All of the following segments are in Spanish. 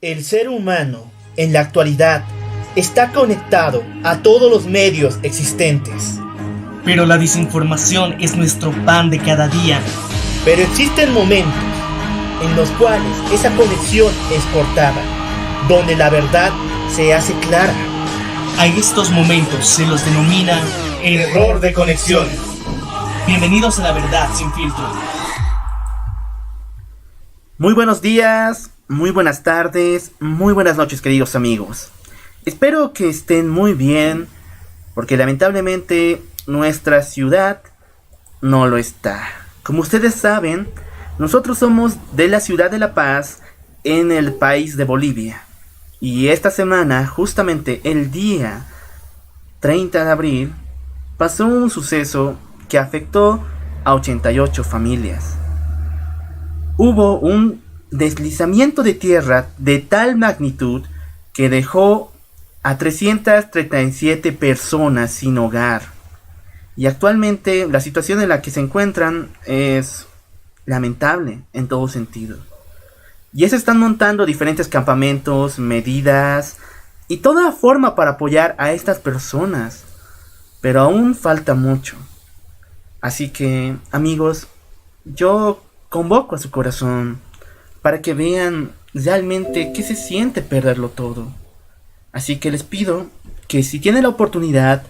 El ser humano, en la actualidad, está conectado a todos los medios existentes. Pero la desinformación es nuestro pan de cada día. Pero existen momentos en los cuales esa conexión es cortada, donde la verdad se hace clara. A estos momentos se los denomina error de conexión. Bienvenidos a La Verdad Sin Filtro. Muy buenos días, muy buenas tardes, muy buenas noches, queridos amigos. Espero que estén muy bien, porque lamentablemente nuestra ciudad no lo está. Como ustedes saben, nosotros somos de la ciudad de La Paz, en el país de Bolivia. Y esta semana, justamente el día 30 de abril, pasó un suceso que afectó a 88 familias. Hubo un deslizamiento de tierra de tal magnitud que dejó a 337 personas sin hogar. Y actualmente la situación en la que se encuentran es lamentable en todo sentido. Ya se están montando diferentes campamentos, medidas y toda forma para apoyar a estas personas. Pero aún falta mucho. Así que, amigos, yo convoco a su corazón para que vean realmente qué se siente perderlo todo. Así que les pido que si tienen la oportunidad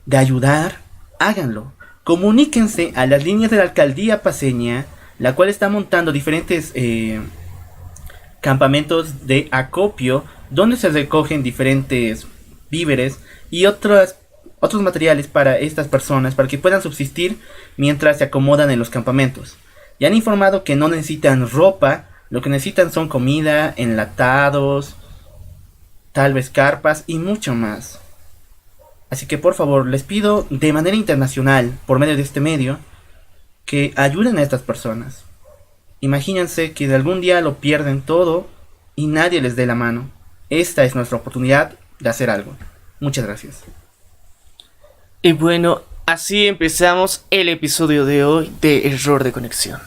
de ayudar, háganlo. Comuníquense a las líneas de la alcaldía paceña, la cual está montando diferentes campamentos de acopio, donde se recogen diferentes víveres y otros materiales para estas personas, para que puedan subsistir mientras se acomodan en los campamentos. Ya han informado que no necesitan ropa, lo que necesitan son comida, enlatados, tal vez carpas y mucho más. Así que por favor les pido de manera internacional, por medio de este medio, que ayuden a estas personas. Imagínense que de algún día lo pierden todo y nadie les dé la mano. Esta es nuestra oportunidad de hacer algo. Muchas gracias. Y bueno, así empezamos el episodio de hoy de Error de Conexión.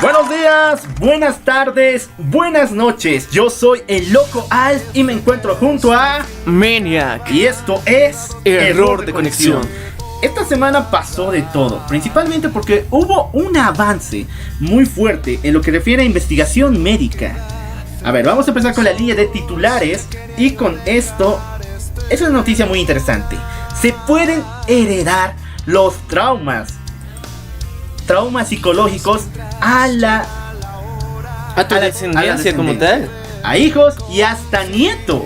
Buenos días, buenas tardes, buenas noches. Yo soy el Loco Al y me encuentro junto a Maniac. Y esto es Error de Conexión. Esta semana pasó de todo, principalmente porque hubo un avance muy fuerte en lo que refiere a investigación médica. A ver, vamos a empezar con la línea de titulares. Y con esto, es una noticia muy interesante. Se pueden heredar los traumas psicológicos a tu descendencia como tal, a hijos y hasta nietos.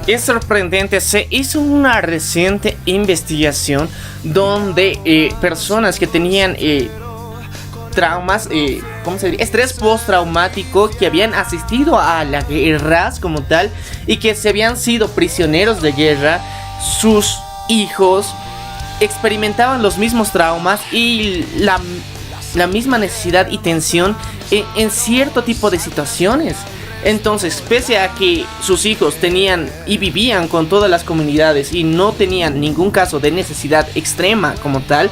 Es sorprendente, se hizo una reciente investigación donde personas que tenían traumas, ¿cómo se diría? Estrés postraumático, que habían asistido a las guerras como tal y que se habían sido prisioneros de guerra, sus hijos experimentaban los mismos traumas y la misma necesidad y tensión en cierto tipo de situaciones. Entonces, pese a que sus hijos tenían y vivían con todas las comunidades y no tenían ningún caso de necesidad extrema como tal,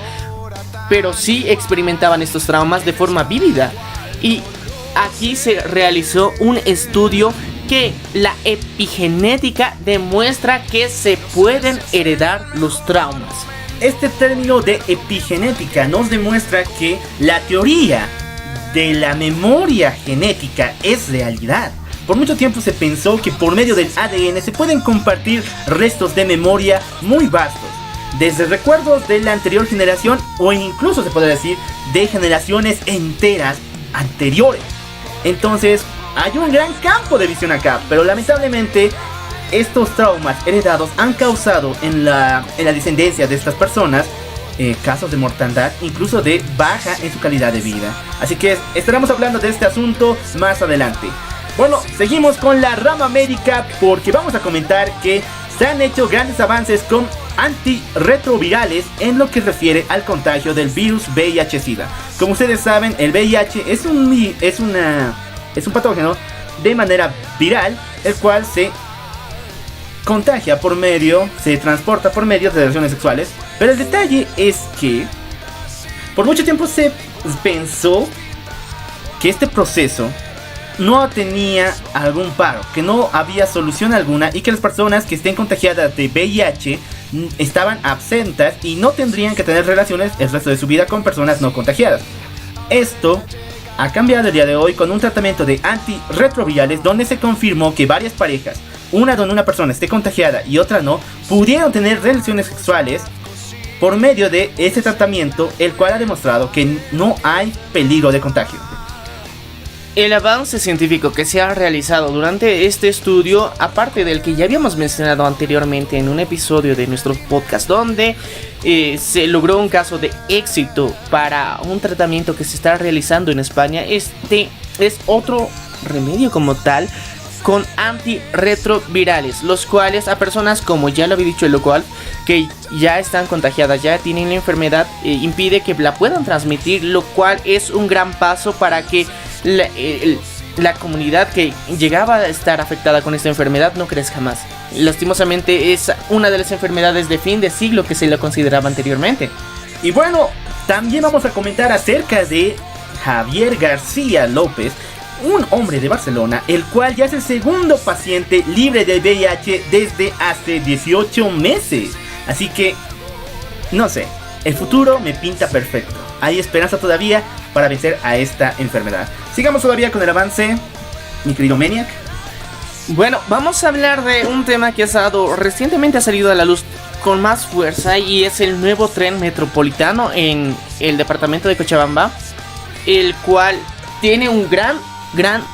pero sí experimentaban estos traumas de forma vívida. Y aquí se realizó un estudio que la epigenética demuestra que se pueden heredar los traumas. Este término de epigenética nos demuestra que la teoría de la memoria genética es realidad. Por mucho tiempo se pensó que por medio del ADN se pueden compartir restos de memoria muy vastos, desde recuerdos de la anterior generación o incluso se puede decir de generaciones enteras anteriores. Entonces hay un gran campo de visión acá, pero lamentablemente estos traumas heredados han causado en la descendencia de estas personas casos de mortandad, incluso de baja en su calidad de vida. Así que estaremos hablando de este asunto más adelante. Bueno, seguimos con la rama médica porque vamos a comentar que se han hecho grandes avances con antirretrovirales en lo que refiere al contagio del virus VIH-Sida. Como ustedes saben, el VIH es un patógeno de manera viral, el cual se transporta por medio de relaciones sexuales. Pero el detalle es que por mucho tiempo se pensó que este proceso no tenía algún paro, que no había solución alguna y que las personas que estén contagiadas de VIH estaban absentas y no tendrían que tener relaciones el resto de su vida con personas no contagiadas. Esto ha cambiado el día de hoy con un tratamiento de antirretrovirales donde se confirmó que varias parejas, una donde una persona esté contagiada y otra no, pudieron tener relaciones sexuales por medio de este tratamiento, el cual ha demostrado que no hay peligro de contagio. El avance científico que se ha realizado durante este estudio, aparte del que ya habíamos mencionado anteriormente en un episodio de nuestro podcast, donde se logró un caso de éxito para un tratamiento que se está realizando en España, este es otro remedio como tal con antirretrovirales, los cuales a personas, como ya lo había dicho el local, que ya están contagiadas, ya tienen la enfermedad, impide que la puedan transmitir, lo cual es un gran paso para que la comunidad que llegaba a estar afectada con esta enfermedad no crezca más. Lastimosamente es una de las enfermedades de fin de siglo que se la consideraba anteriormente. Y bueno, también vamos a comentar acerca de Javier García López, un hombre de Barcelona, el cual ya es el segundo paciente libre de VIH desde hace 18 meses. Así que, no sé, el futuro me pinta perfecto. Hay esperanza todavía para vencer a esta enfermedad. Sigamos todavía con el avance, mi querido Maniac. Bueno, vamos a hablar de un tema que recientemente ha salido a la luz con más fuerza, y es el nuevo tren metropolitano en el departamento de Cochabamba, el cual tiene un gran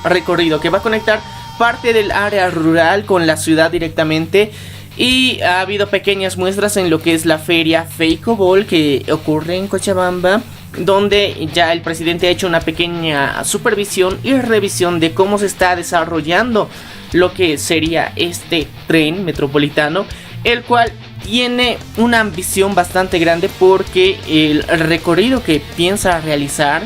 recorrido que va a conectar parte del área rural con la ciudad directamente. Y ha habido pequeñas muestras en lo que es la feria Feicobol que ocurre en Cochabamba, donde ya el presidente ha hecho una pequeña supervisión y revisión de cómo se está desarrollando lo que sería este tren metropolitano, el cual tiene una ambición bastante grande porque el recorrido que piensa realizar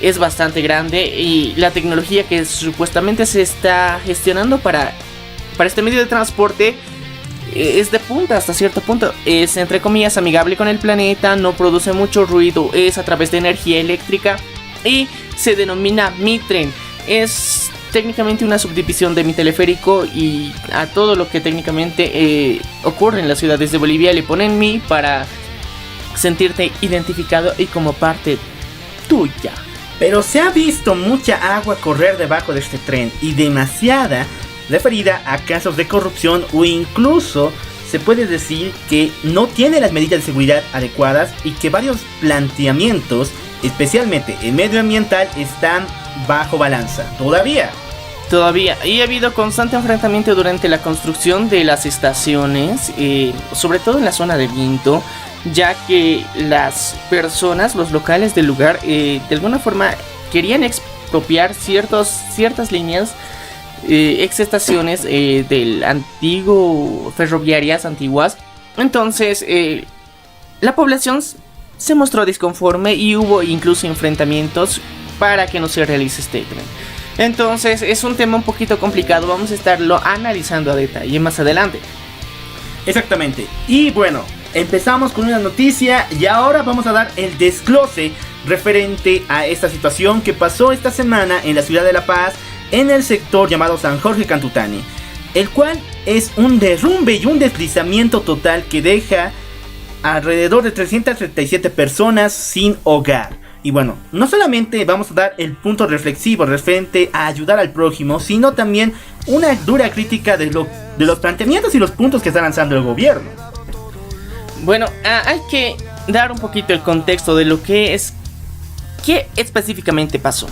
es bastante grande, y la tecnología que supuestamente se está gestionando para este medio de transporte es de punta hasta cierto punto. Es, entre comillas, amigable con el planeta, no produce mucho ruido, es a través de energía eléctrica y se denomina Mi Tren. Es técnicamente una subdivisión de Mi Teleférico, y a todo lo que técnicamente ocurre en las ciudades de Bolivia le ponen Mi para sentirte identificado y como parte tuya. Pero se ha visto mucha agua correr debajo de este tren, y demasiada referida a casos de corrupción, o incluso se puede decir que no tiene las medidas de seguridad adecuadas y que varios planteamientos, especialmente el medioambiental, están bajo balanza todavía. Y ha habido constante enfrentamiento durante la construcción de las estaciones, sobre todo en la zona de Vinto, ya que las personas, los locales del lugar, de alguna forma querían expropiar ciertas líneas, ex estaciones del antiguo ferroviarias antiguas. Entonces la población se mostró disconforme y hubo incluso enfrentamientos para que no se realice este tren. Entonces es un tema un poquito complicado, vamos a estarlo analizando a detalle más adelante. Exactamente. Y bueno, empezamos con una noticia y ahora vamos a dar el desglose referente a esta situación que pasó esta semana en la ciudad de La Paz, en el sector llamado San Jorge Cantutani, el cual es un derrumbe y un deslizamiento total que deja alrededor de 337 personas sin hogar. Y bueno, no solamente vamos a dar el punto reflexivo referente a ayudar al prójimo, sino también una dura crítica de los planteamientos y los puntos que está lanzando el gobierno. Bueno, hay que dar un poquito el contexto de lo que es, qué específicamente pasó.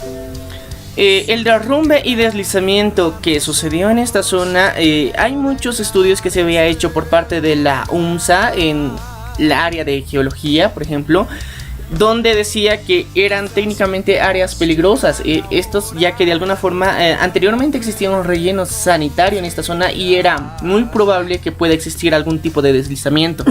El derrumbe y deslizamiento que sucedió en esta zona, hay muchos estudios que se había hecho por parte de la UNSA en la área de geología, por ejemplo, donde decía que eran técnicamente áreas peligrosas, estos ya que de alguna forma anteriormente existía un relleno sanitario en esta zona y era muy probable que pueda existir algún tipo de deslizamiento.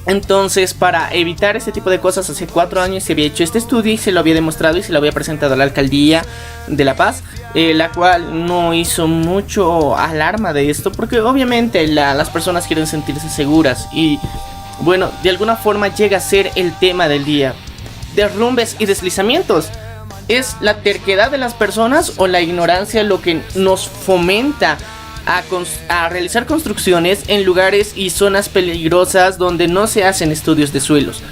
Entonces, para evitar este tipo de cosas, hace 4 años se había hecho este estudio y se lo había demostrado y se lo había presentado a la alcaldía de La Paz, la cual no hizo mucho alarma de esto porque obviamente las personas quieren sentirse seguras y bueno, de alguna forma llega a ser el tema del día. Derrumbes y deslizamientos. ¿Es la terquedad de las personas o la ignorancia lo que nos fomenta a realizar construcciones en lugares y zonas peligrosas donde no se hacen estudios de suelos?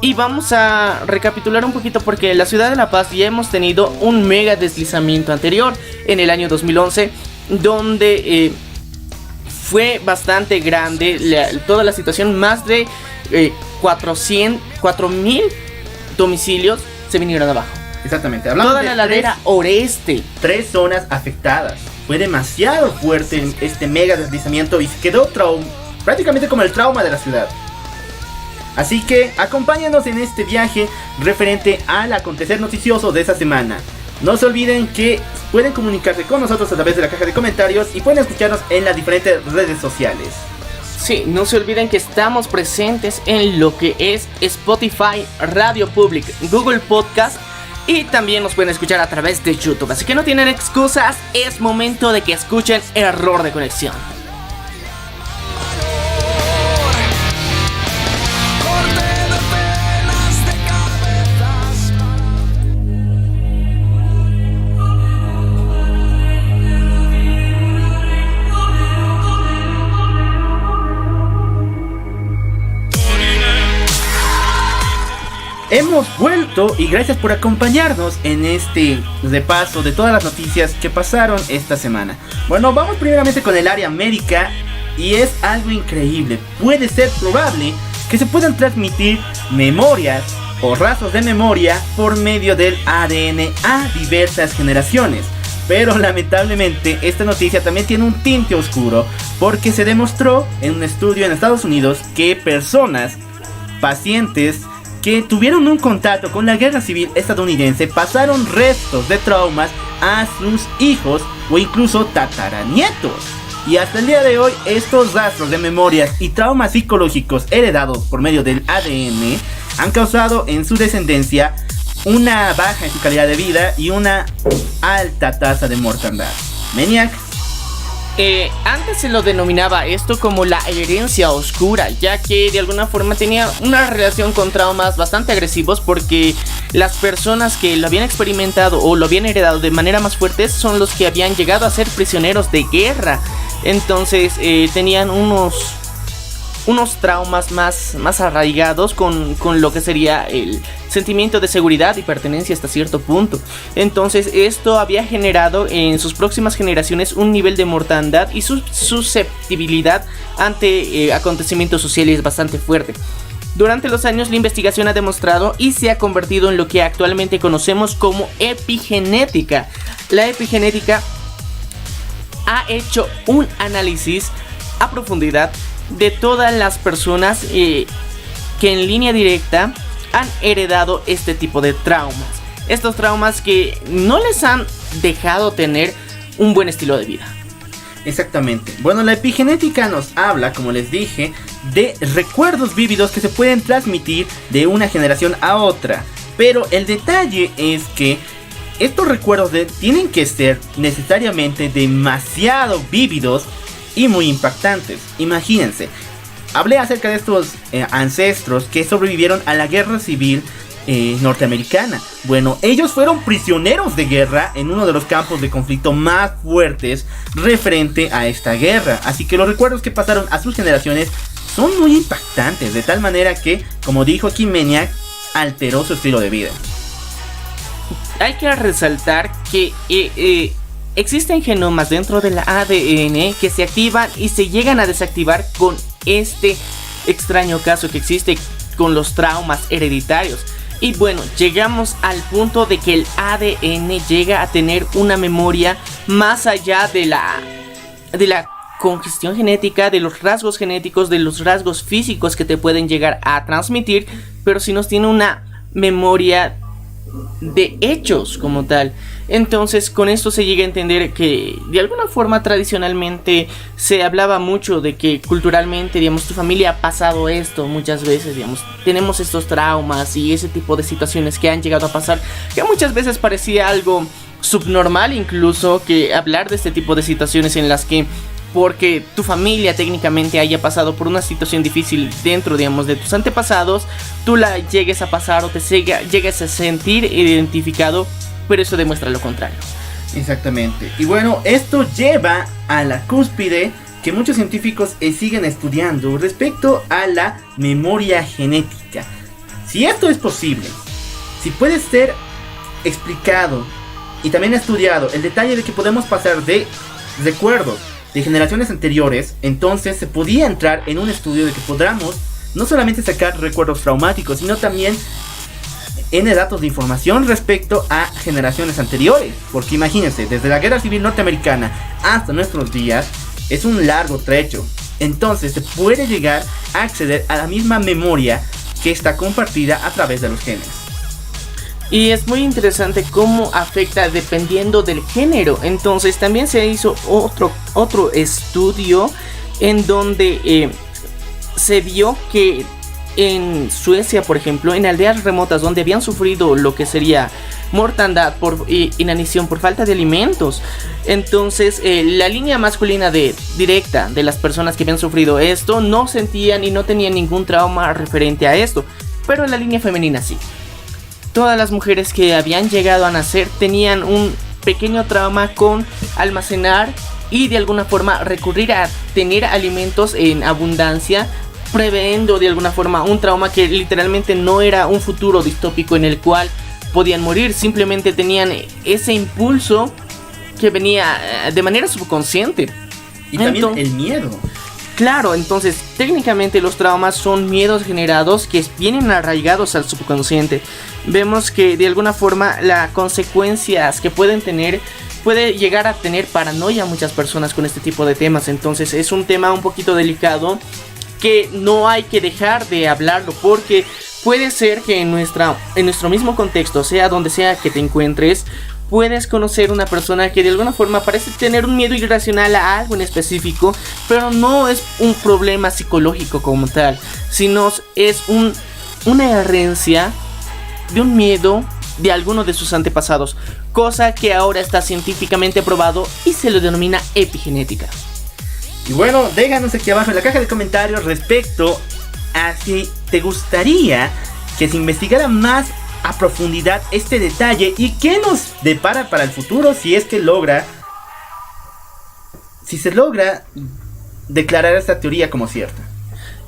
Y vamos a recapitular un poquito porque en la ciudad de La Paz ya hemos tenido un mega deslizamiento anterior en el año 2011 donde fue bastante grande toda la situación. Más de 4.000 domicilios se vinieron abajo. Exactamente, hablando toda de la ladera oeste. 3 zonas afectadas. Fue demasiado fuerte este mega deslizamiento y se quedó prácticamente como el trauma de la ciudad. Así que acompáñanos en este viaje referente al acontecer noticioso de esa semana. No se olviden que pueden comunicarse con nosotros a través de la caja de comentarios y pueden escucharnos en las diferentes redes sociales. Sí, no se olviden que estamos presentes en lo que es Spotify, Radio Public, Google Podcast y también nos pueden escuchar a través de YouTube. Así que no tienen excusas, es momento de que escuchen Error de Conexión. Hemos vuelto y gracias por acompañarnos en este repaso de todas las noticias que pasaron esta semana. Bueno, vamos primeramente con el área médica y es algo increíble. Puede ser probable que se puedan transmitir memorias o rastros de memoria por medio del ADN a diversas generaciones. Pero lamentablemente esta noticia también tiene un tinte oscuro porque se demostró en un estudio en Estados Unidos que pacientes que tuvieron un contacto con la guerra civil estadounidense pasaron restos de traumas a sus hijos o incluso tataranietos. Y hasta el día de hoy estos rastros de memorias y traumas psicológicos heredados por medio del ADN han causado en su descendencia una baja en su calidad de vida y una alta tasa de mortandad. Maniac. Antes se lo denominaba esto como la herencia oscura, ya que de alguna forma tenía una relación con traumas bastante agresivos porque las personas que lo habían experimentado o lo habían heredado de manera más fuerte son los que habían llegado a ser prisioneros de guerra. Entonces tenían unos traumas más arraigados con lo que sería el sentimiento de seguridad y pertenencia hasta cierto punto. Entonces esto había generado en sus próximas generaciones un nivel de mortandad y su susceptibilidad ante acontecimientos sociales bastante fuerte. Durante los años la investigación ha demostrado y se ha convertido en lo que actualmente conocemos como epigenética. La epigenética ha hecho un análisis a profundidad de todas las personas que en línea directa han heredado este tipo de traumas. Estos traumas que no les han dejado tener un buen estilo de vida. Exactamente. Bueno, la epigenética nos habla, como les dije, de recuerdos vívidos que se pueden transmitir de una generación a otra. Pero el detalle es que estos recuerdos tienen que ser necesariamente demasiado vívidos y muy impactantes. Imagínense, hablé acerca de estos ancestros que sobrevivieron a la guerra civil norteamericana. Bueno, ellos fueron prisioneros de guerra en uno de los campos de conflicto más fuertes referente a esta guerra. Así que los recuerdos que pasaron a sus generaciones son muy impactantes, de tal manera que, como dijo aquí Maniac, alteró su estilo de vida. Hay que resaltar que existen genomas dentro del ADN que se activan y se llegan a desactivar con este extraño caso que existe con los traumas hereditarios. Y bueno, llegamos al punto de que el ADN llega a tener una memoria más allá de la congestión genética, de los rasgos genéticos, de los rasgos físicos que te pueden llegar a transmitir, pero si no tiene una memoria de hechos como tal. Entonces con esto se llega a entender que de alguna forma tradicionalmente se hablaba mucho de que culturalmente, digamos, tu familia ha pasado esto muchas veces, digamos, tenemos estos traumas y ese tipo de situaciones que han llegado a pasar, que muchas veces parecía algo subnormal, incluso que hablar de este tipo de situaciones en las que, porque tu familia técnicamente haya pasado por una situación difícil dentro, digamos, de tus antepasados, tú la llegues a pasar o te llegues a sentir identificado, pero eso demuestra lo contrario. Exactamente. Y bueno, esto lleva a la cúspide que muchos científicos siguen estudiando respecto a la memoria genética. Si esto es posible, si puede ser explicado y también estudiado el detalle de que podemos pasar de recuerdos de generaciones anteriores, entonces se podía entrar en un estudio de que podamos no solamente sacar recuerdos traumáticos, sino también N datos de información respecto a generaciones anteriores. Porque imagínense, desde la Guerra Civil Norteamericana hasta nuestros días es un largo trecho. Entonces se puede llegar a acceder a la misma memoria que está compartida a través de los genes. Y es muy interesante cómo afecta dependiendo del género. Entonces también se hizo otro estudio en donde se vio que en Suecia, por ejemplo, en aldeas remotas donde habían sufrido lo que sería mortandad por inanición por falta de alimentos, entonces la línea masculina directa de las personas que habían sufrido esto no sentían y no tenían ningún trauma referente a esto, pero la línea femenina sí. Todas las mujeres que habían llegado a nacer tenían un pequeño trauma con almacenar y de alguna forma recurrir a tener alimentos en abundancia, previendo de alguna forma un trauma que literalmente no era un futuro distópico en el cual podían morir, simplemente tenían ese impulso que venía de manera subconsciente. Y también el miedo. Claro, entonces técnicamente los traumas son miedos generados que vienen arraigados al subconsciente. Vemos que de alguna forma las consecuencias que pueden tener, puede llegar a tener paranoia a muchas personas con este tipo de temas. Entonces es un tema un poquito delicado que no hay que dejar de hablarlo, porque puede ser que en nuestro mismo contexto, sea donde sea que te encuentres, puedes conocer una persona que de alguna forma parece tener un miedo irracional a algo en específico, pero no es un problema psicológico como tal, sino es una herencia de un miedo de alguno de sus antepasados, cosa que ahora está científicamente probado y se lo denomina epigenética. Y bueno, déjanos aquí abajo en la caja de comentarios respecto a si te gustaría que se investigara más a profundidad este detalle y qué nos depara para el futuro si es que se logra declarar esta teoría como cierta.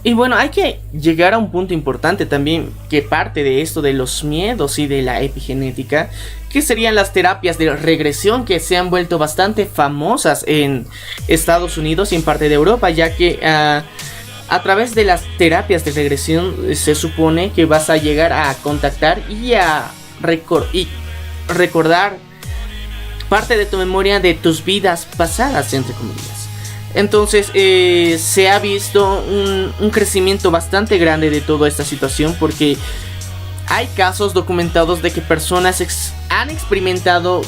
Y bueno, hay que llegar a un punto importante también, que parte de esto de los miedos y de la epigenética, que serían las terapias de regresión, que se han vuelto bastante famosas en Estados Unidos y en parte de Europa, ya que a través de las terapias de regresión se supone que vas a llegar a contactar y a recordar parte de tu memoria de tus vidas pasadas, entre comillas. Entonces se ha visto un crecimiento bastante grande de toda esta situación, porque hay casos documentados de que personas han experimentado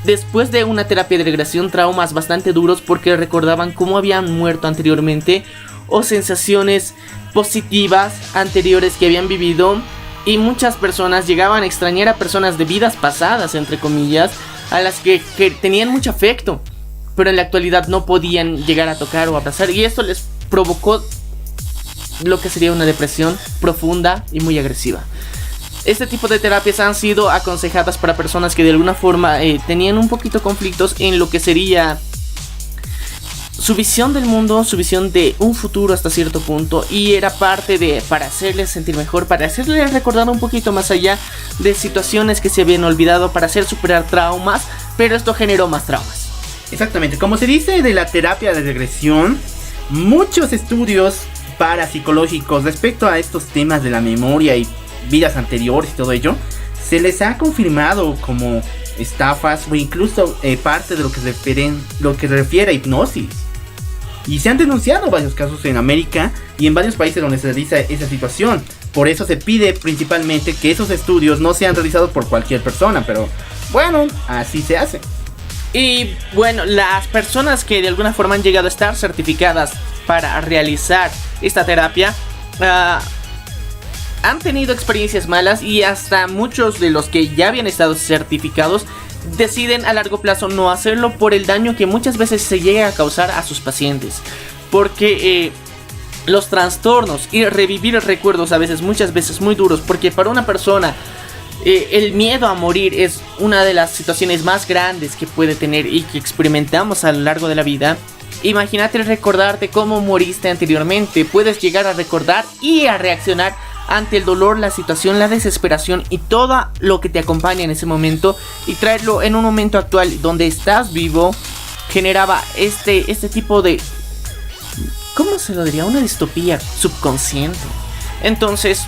después de una terapia de regresión traumas bastante duros porque recordaban cómo habían muerto anteriormente o sensaciones positivas anteriores que habían vivido, y muchas personas llegaban a extrañar a personas de vidas pasadas, entre comillas, a las que tenían mucho afecto, pero en la actualidad no podían llegar a tocar o abrazar, y esto les provocó lo que sería una depresión profunda y muy agresiva. Este tipo de terapias han sido aconsejadas para personas que de alguna forma tenían un poquito conflictos en lo que sería su visión del mundo, su visión de un futuro hasta cierto punto, y era parte de para hacerles sentir mejor, para hacerles recordar un poquito más allá de situaciones que se habían olvidado, para hacer superar traumas, pero esto generó más traumas. Exactamente, como se dice de la terapia de regresión, muchos estudios parapsicológicos respecto a estos temas de la memoria y vidas anteriores y todo ello, se les ha confirmado como estafas o incluso parte de lo que refiere a hipnosis. y se han denunciado varios casos en América y en varios países donde se realiza esa situación. Por eso se pide principalmente que esos estudios no sean realizados por cualquier persona, pero bueno, así se hace. Y bueno, las personas que de alguna forma han llegado a estar certificadas para realizar esta terapia han tenido experiencias malas, y hasta muchos de los que ya habían estado certificados deciden a largo plazo no hacerlo por el daño que muchas veces se llega a causar a sus pacientes. Porque los trastornos y revivir recuerdos a veces, muchas veces muy duros, porque para una persona el miedo a morir es una de las situaciones más grandes que puede tener y que experimentamos a lo largo de la vida. Imagínate recordarte cómo moriste anteriormente. Puedes llegar a recordar y a reaccionar ante el dolor, la situación, la desesperación y todo lo que te acompaña en ese momento, y traerlo en un momento actual donde estás vivo. Generaba este tipo de, ¿cómo se lo diría? Una distopía subconsciente. Entonces,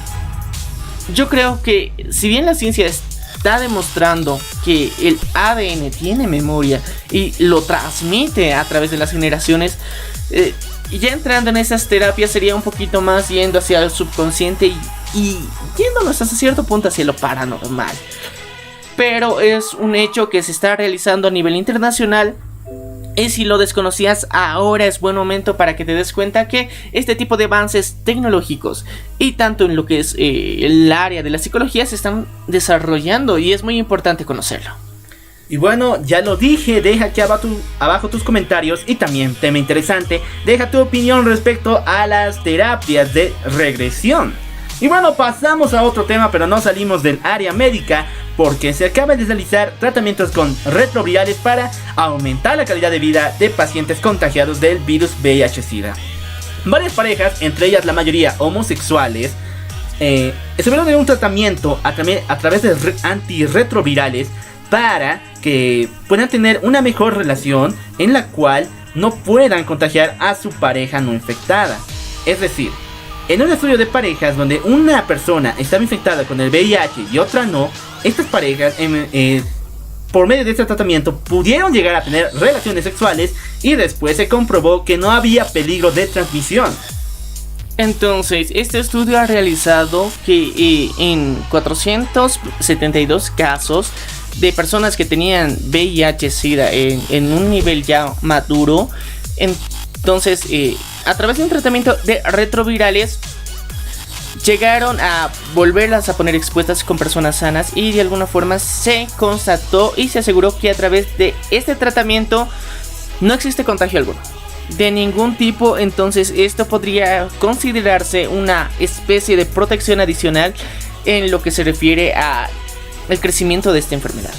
yo creo que si bien la ciencia está demostrando que el ADN tiene memoria y lo transmite a través de las generaciones, ya entrando en esas terapias sería un poquito más yendo hacia el subconsciente y yéndonos hasta cierto punto hacia lo paranormal. Pero es un hecho que se está realizando a nivel internacional. Y si lo desconocías, ahora es buen momento para que te des cuenta que este tipo de avances tecnológicos, y tanto en lo que es el área de la psicología, se están desarrollando, y es muy importante conocerlo. Y bueno, ya lo dije, deja aquí abajo tus comentarios, y también, tema interesante, deja tu opinión respecto a las terapias de regresión. Y bueno, pasamos a otro tema, pero no salimos del área médica, porque se acaban de realizar tratamientos con retrovirales para aumentar la calidad de vida de pacientes contagiados del virus VIH-Sida. Varias parejas, entre ellas la mayoría homosexuales, estuvieron en un tratamiento a través de antirretrovirales para que puedan tener una mejor relación en la cual no puedan contagiar a su pareja no infectada. Es decir, en un estudio de parejas donde una persona estaba infectada con el VIH y otra no, estas parejas por medio de este tratamiento pudieron llegar a tener relaciones sexuales, y después se comprobó que no había peligro de transmisión. Entonces, este estudio ha realizado que en 472 casos de personas que tenían VIH-Sida en un nivel ya maduro, entonces a través de un tratamiento de retrovirales llegaron a volverlas a poner expuestas con personas sanas, y de alguna forma se constató y se aseguró que a través de este tratamiento no existe contagio alguno de ningún tipo. Entonces esto podría considerarse una especie de protección adicional en lo que se refiere a el crecimiento de esta enfermedad.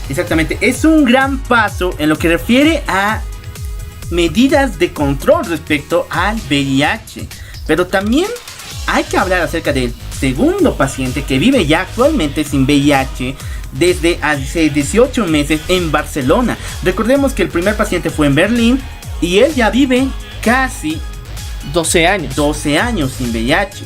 Exactamente, es un gran paso en lo que refiere a medidas de control respecto al VIH, pero también hay que hablar acerca del segundo paciente que vive ya actualmente sin VIH desde hace 18 meses en Barcelona. Recordemos que el primer paciente fue en Berlín y él ya vive casi 12 años sin VIH.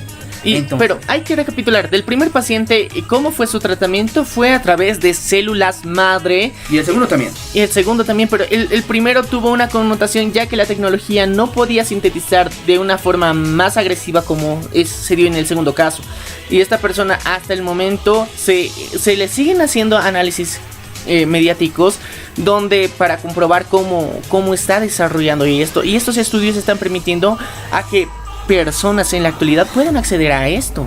Pero hay que recapitular, del primer paciente, ¿cómo fue su tratamiento? Fue a través de células madre. Y el segundo también. Y el segundo también, pero el primero tuvo una connotación, ya que la tecnología no podía sintetizar de una forma más agresiva como se dio en el segundo caso. Y esta persona hasta el momento se le siguen haciendo análisis mediáticos donde para comprobar cómo está desarrollando esto. Y estos estudios están permitiendo a que personas en la actualidad pueden acceder a esto.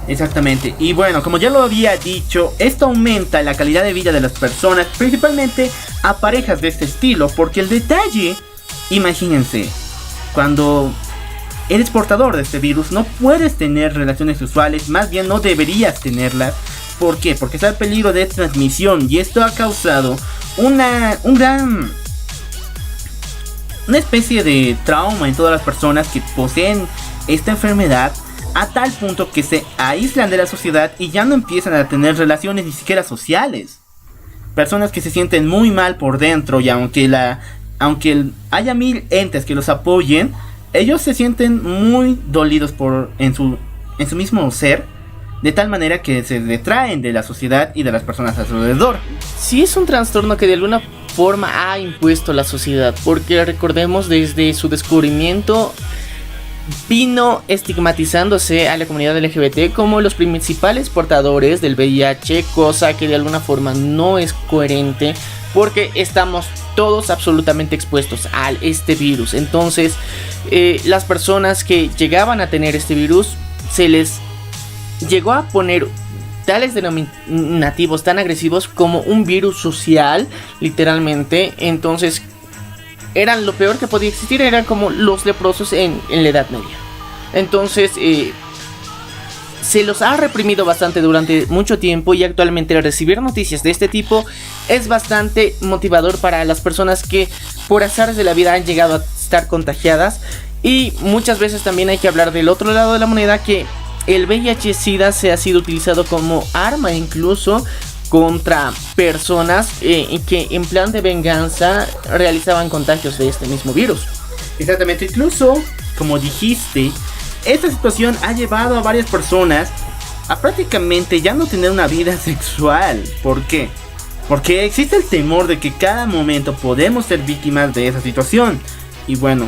Exactamente, y bueno, como ya lo había dicho, esto aumenta la calidad de vida de las personas, principalmente a parejas de este estilo, porque el detalle, imagínense, cuando eres portador de este virus no puedes tener relaciones sexuales, más bien no deberías tenerlas. ¿Por qué? Porque está el peligro de transmisión, y esto ha causado una especie de trauma en todas las personas que poseen esta enfermedad, a tal punto que se aíslan de la sociedad y ya no empiezan a tener relaciones ni siquiera sociales. Personas que se sienten muy mal por dentro, y aunque haya 1000 entes que los apoyen, ellos se sienten muy dolidos en su mismo ser, de tal manera que se retraen de la sociedad y de las personas a su alrededor. Sí, es un trastorno que de alguna forma ha impuesto la sociedad, porque recordemos desde su descubrimiento vino estigmatizándose a la comunidad LGBT como los principales portadores del VIH, cosa que de alguna forma no es coherente porque estamos todos absolutamente expuestos a este virus. Entonces las personas que llegaban a tener este virus se les llegó a poner tales denominativos tan agresivos como un virus social, literalmente. Entonces eran lo peor que podía existir, eran como los leprosos en la Edad Media. Entonces se los ha reprimido bastante durante mucho tiempo, y actualmente al recibir noticias de este tipo es bastante motivador para las personas que por azares de la vida han llegado a estar contagiadas. Y muchas veces también hay que hablar del otro lado de la moneda, que el VIH-Sida se ha sido utilizado como arma incluso contra personas que en plan de venganza realizaban contagios de este mismo virus. Exactamente, incluso, como dijiste, esta situación ha llevado a varias personas a prácticamente ya no tener una vida sexual. ¿Por qué? Porque existe el temor de que cada momento podemos ser víctimas de esa situación. Y bueno,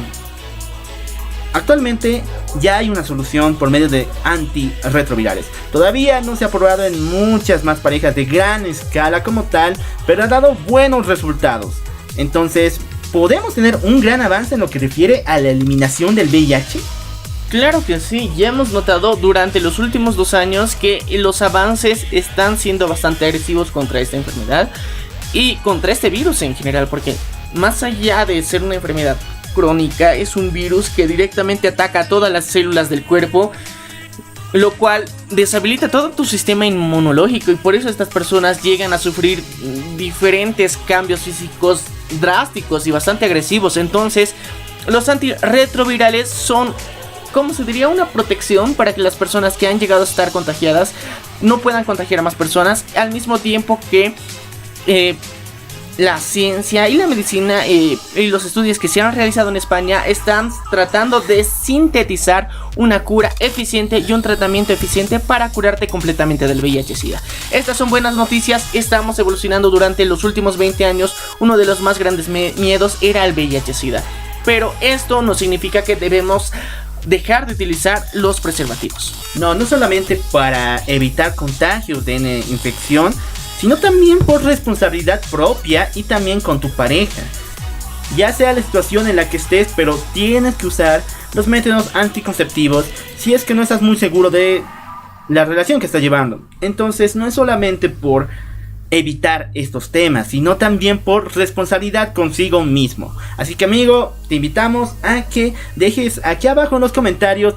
actualmente ya hay una solución por medio de antirretrovirales. Todavía no se ha probado en muchas más parejas de gran escala como tal, pero ha dado buenos resultados. Entonces, ¿podemos tener un gran avance en lo que refiere a la eliminación del VIH? Claro que sí, ya hemos notado durante los últimos 2 años que los avances están siendo bastante agresivos contra esta enfermedad y contra este virus en general, porque más allá de ser una enfermedad crónica, es un virus que directamente ataca a todas las células del cuerpo, lo cual deshabilita todo tu sistema inmunológico, y por eso estas personas llegan a sufrir diferentes cambios físicos drásticos y bastante agresivos. Entonces, los antirretrovirales son, ¿cómo se diría?, una protección para que las personas que han llegado a estar contagiadas no puedan contagiar a más personas, al mismo tiempo que la ciencia y la medicina y los estudios que se han realizado en España están tratando de sintetizar una cura eficiente y un tratamiento eficiente para curarte completamente del VIH-Sida. Estas son buenas noticias. Estamos evolucionando durante los últimos 20 años. Uno de los más grandes miedos era el VIH-Sida, pero esto no significa que debemos dejar de utilizar los preservativos. No solamente para evitar contagios de infección, sino también por responsabilidad propia y también con tu pareja. Ya sea la situación en la que estés, pero tienes que usar los métodos anticonceptivos si es que no estás muy seguro de la relación que estás llevando. Entonces no es solamente por evitar estos temas, sino también por responsabilidad consigo mismo. Así que, amigo, te invitamos a que dejes aquí abajo en los comentarios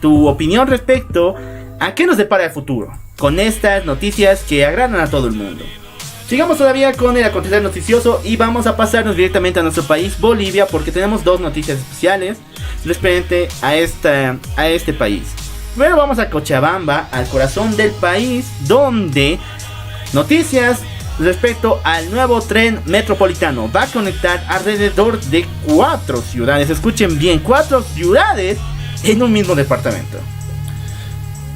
tu opinión respecto a qué nos depara el futuro con estas noticias que agradan a todo el mundo. Sigamos todavía con el acontecer noticioso y vamos a pasarnos directamente a nuestro país, Bolivia, porque tenemos 2 noticias especiales referente a este país. Primero vamos a Cochabamba, al corazón del país, donde noticias respecto al nuevo tren metropolitano. Va a conectar alrededor de 4 ciudades. Escuchen bien, 4 ciudades en un mismo departamento.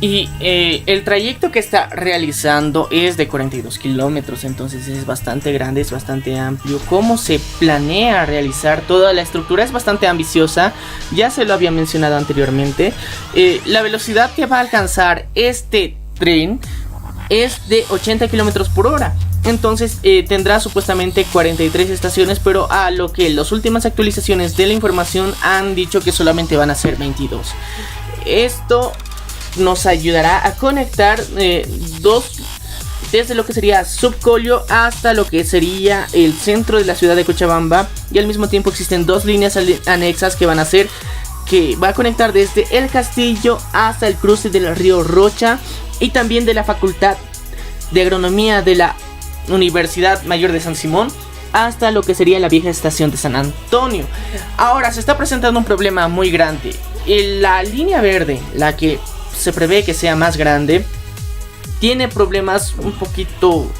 Y el trayecto que está realizando es de 42 kilómetros, entonces es bastante grande, es bastante amplio. Cómo se planea realizar toda la estructura es bastante ambiciosa, ya se lo había mencionado anteriormente. La velocidad que va a alcanzar este tren es de 80 kilómetros por hora. Entonces tendrá supuestamente 43 estaciones, pero a lo que las últimas actualizaciones de la información han dicho que solamente van a ser 22. Esto nos ayudará a conectar desde lo que sería Subcolio hasta lo que sería el centro de la ciudad de Cochabamba, y al mismo tiempo existen 2 líneas anexas que van a hacer que va a conectar desde el castillo hasta el cruce del río Rocha, y también de la Facultad de Agronomía de la Universidad Mayor de San Simón hasta lo que sería la vieja estación de San Antonio. Ahora se está presentando un problema muy grande. La línea verde, la que se prevé que sea más grande, tiene problemas un poquito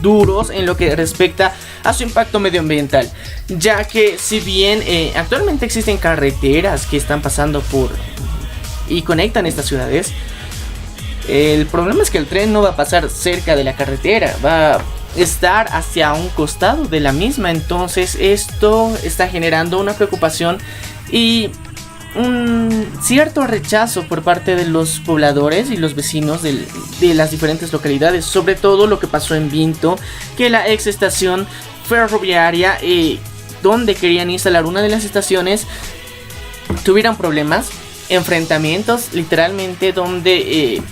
duros en lo que respecta a su impacto medioambiental, ya que si bien actualmente existen carreteras que están pasando por y conectan estas ciudades, el problema es que el tren no va a pasar cerca de la carretera, va estar hacia un costado de la misma. Entonces esto está generando una preocupación y un cierto rechazo por parte de los pobladores y los vecinos de las diferentes localidades, sobre todo lo que pasó en Vinto, que la ex estación ferroviaria donde querían instalar una de las estaciones tuvieron problemas, enfrentamientos literalmente, donde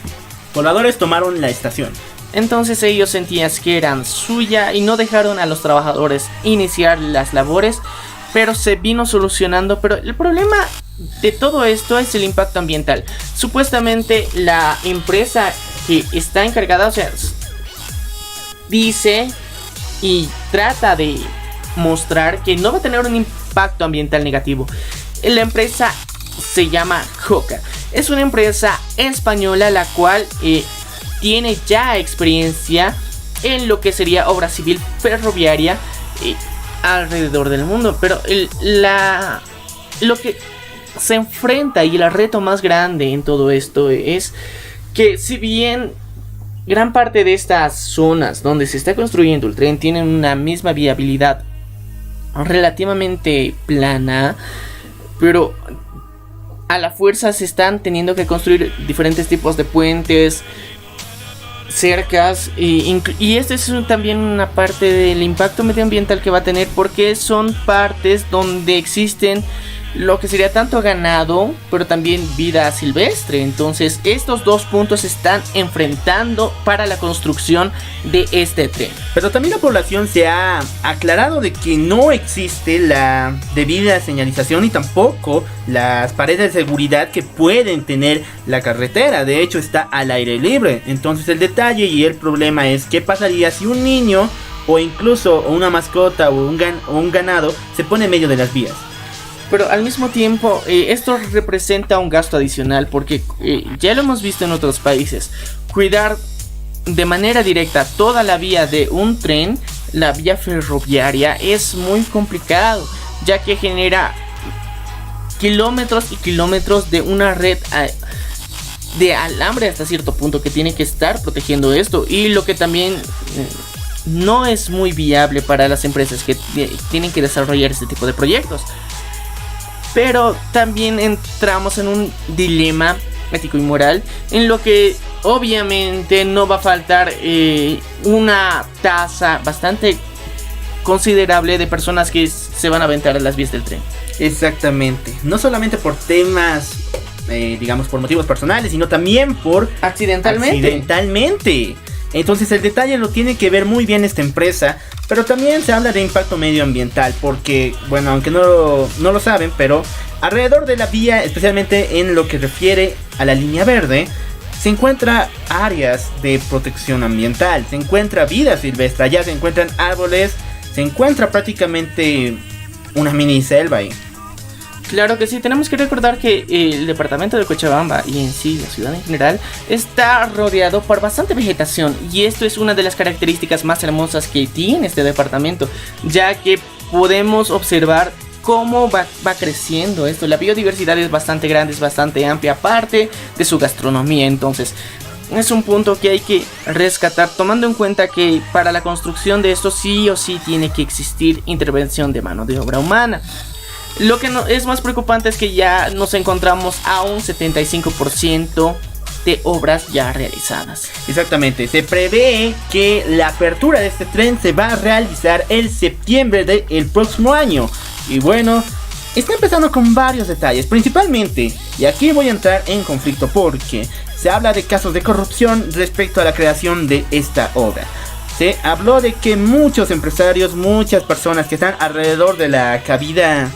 pobladores tomaron la estación. Entonces ellos sentían que eran suya y no dejaron a los trabajadores iniciar las labores, pero se vino solucionando. Pero el problema de todo esto es el impacto ambiental. Supuestamente la empresa que está encargada, o sea, dice y trata de mostrar que no va a tener un impacto ambiental negativo. La empresa se llama Joca. Es una empresa española la cual tiene ya experiencia en lo que sería obra civil ferroviaria alrededor del mundo. Pero lo que se enfrenta y el reto más grande en todo esto es que, si bien gran parte de estas zonas donde se está construyendo el tren tienen una misma viabilidad relativamente plana, pero a la fuerza se están teniendo que construir diferentes tipos de puentes, cercas, y esta es también una parte del impacto medioambiental que va a tener, porque son partes donde existen lo que sería tanto ganado, pero también vida silvestre. Entonces estos dos puntos se están enfrentando para la construcción de este tren. Pero también la población se ha aclarado de que no existe la debida señalización y tampoco las paredes de seguridad que pueden tener la carretera. De hecho, está al aire libre. Entonces el detalle y el problema es qué pasaría si un niño o incluso una mascota o un ganado se pone en medio de las vías. Pero al mismo tiempo esto representa un gasto adicional, porque ya lo hemos visto en otros países. Cuidar de manera directa toda la vía de un tren, la vía ferroviaria, es muy complicado, ya que genera kilómetros y kilómetros de una red de alambre hasta cierto punto que tiene que estar protegiendo esto, y lo que también no es muy viable para las empresas que tienen que desarrollar este tipo de proyectos. Pero también entramos en un dilema ético y moral, en lo que obviamente no va a faltar una tasa bastante considerable de personas que se van a aventar a las vías del tren. Exactamente, no solamente por temas, digamos, por motivos personales, sino también por accidentalmente. Entonces el detalle lo tiene que ver muy bien esta empresa. Pero también se habla de impacto medioambiental, porque, bueno, aunque no lo saben, pero alrededor de la vía, especialmente en lo que refiere a la línea verde, se encuentran áreas de protección ambiental, se encuentra vida silvestre, allá se encuentran árboles, se encuentra prácticamente una mini selva ahí. Claro que sí, tenemos que recordar que el departamento de Cochabamba y en sí la ciudad en general está rodeado por bastante vegetación, y esto es una de las características más hermosas que tiene este departamento, ya que podemos observar cómo va creciendo esto. La biodiversidad es bastante grande, es bastante amplia, aparte de su gastronomía. Entonces es un punto que hay que rescatar, tomando en cuenta que para la construcción de esto sí o sí tiene que existir intervención de mano de obra humana. Lo que es más preocupante es que ya nos encontramos a un 75% de obras ya realizadas. Exactamente, se prevé que la apertura de este tren se va a realizar el septiembre del próximo año. Y bueno, está empezando con varios detalles, principalmente, y aquí voy a entrar en conflicto porque se habla de casos de corrupción respecto a la creación de esta obra. Se habló de que muchos empresarios, muchas personas que están alrededor de la cabida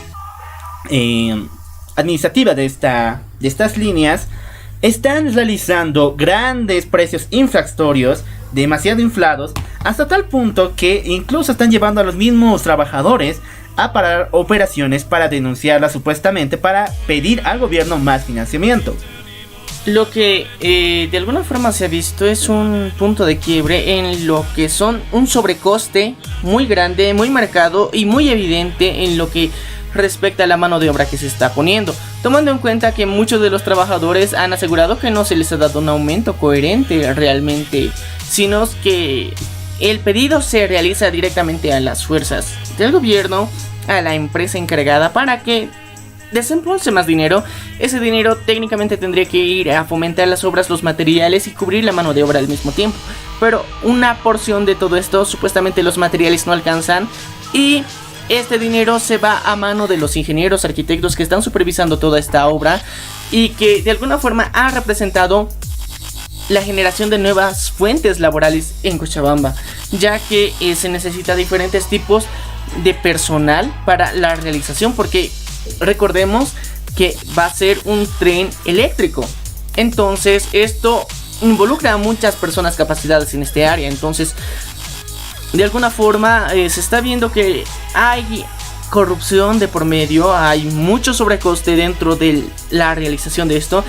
administrativa de estas líneas están realizando grandes precios infractorios demasiado inflados, hasta tal punto que incluso están llevando a los mismos trabajadores a parar operaciones para denunciarlas, supuestamente para pedir al gobierno más financiamiento. Lo que de alguna forma se ha visto es un punto de quiebre en lo que son un sobrecoste muy grande, muy marcado y muy evidente en lo que respecta a la mano de obra que se está poniendo, tomando en cuenta que muchos de los trabajadores han asegurado que no se les ha dado un aumento coherente realmente, sino que el pedido se realiza directamente a las fuerzas del gobierno, a la empresa encargada para que desembolse más dinero. Ese dinero técnicamente tendría que ir a fomentar las obras, los materiales y cubrir la mano de obra al mismo tiempo. Pero una porción de todo esto, supuestamente los materiales no alcanzan y este dinero se va a mano de los ingenieros, arquitectos que están supervisando toda esta obra y que de alguna forma ha representado la generación de nuevas fuentes laborales en Cochabamba, ya que se necesita diferentes tipos de personal para la realización, porque recordemos que va a ser un tren eléctrico. Entonces esto involucra a muchas personas capacitadas en este área. Entonces de alguna forma se está viendo que hay corrupción de por medio, hay mucho sobrecoste dentro de la realización de esto.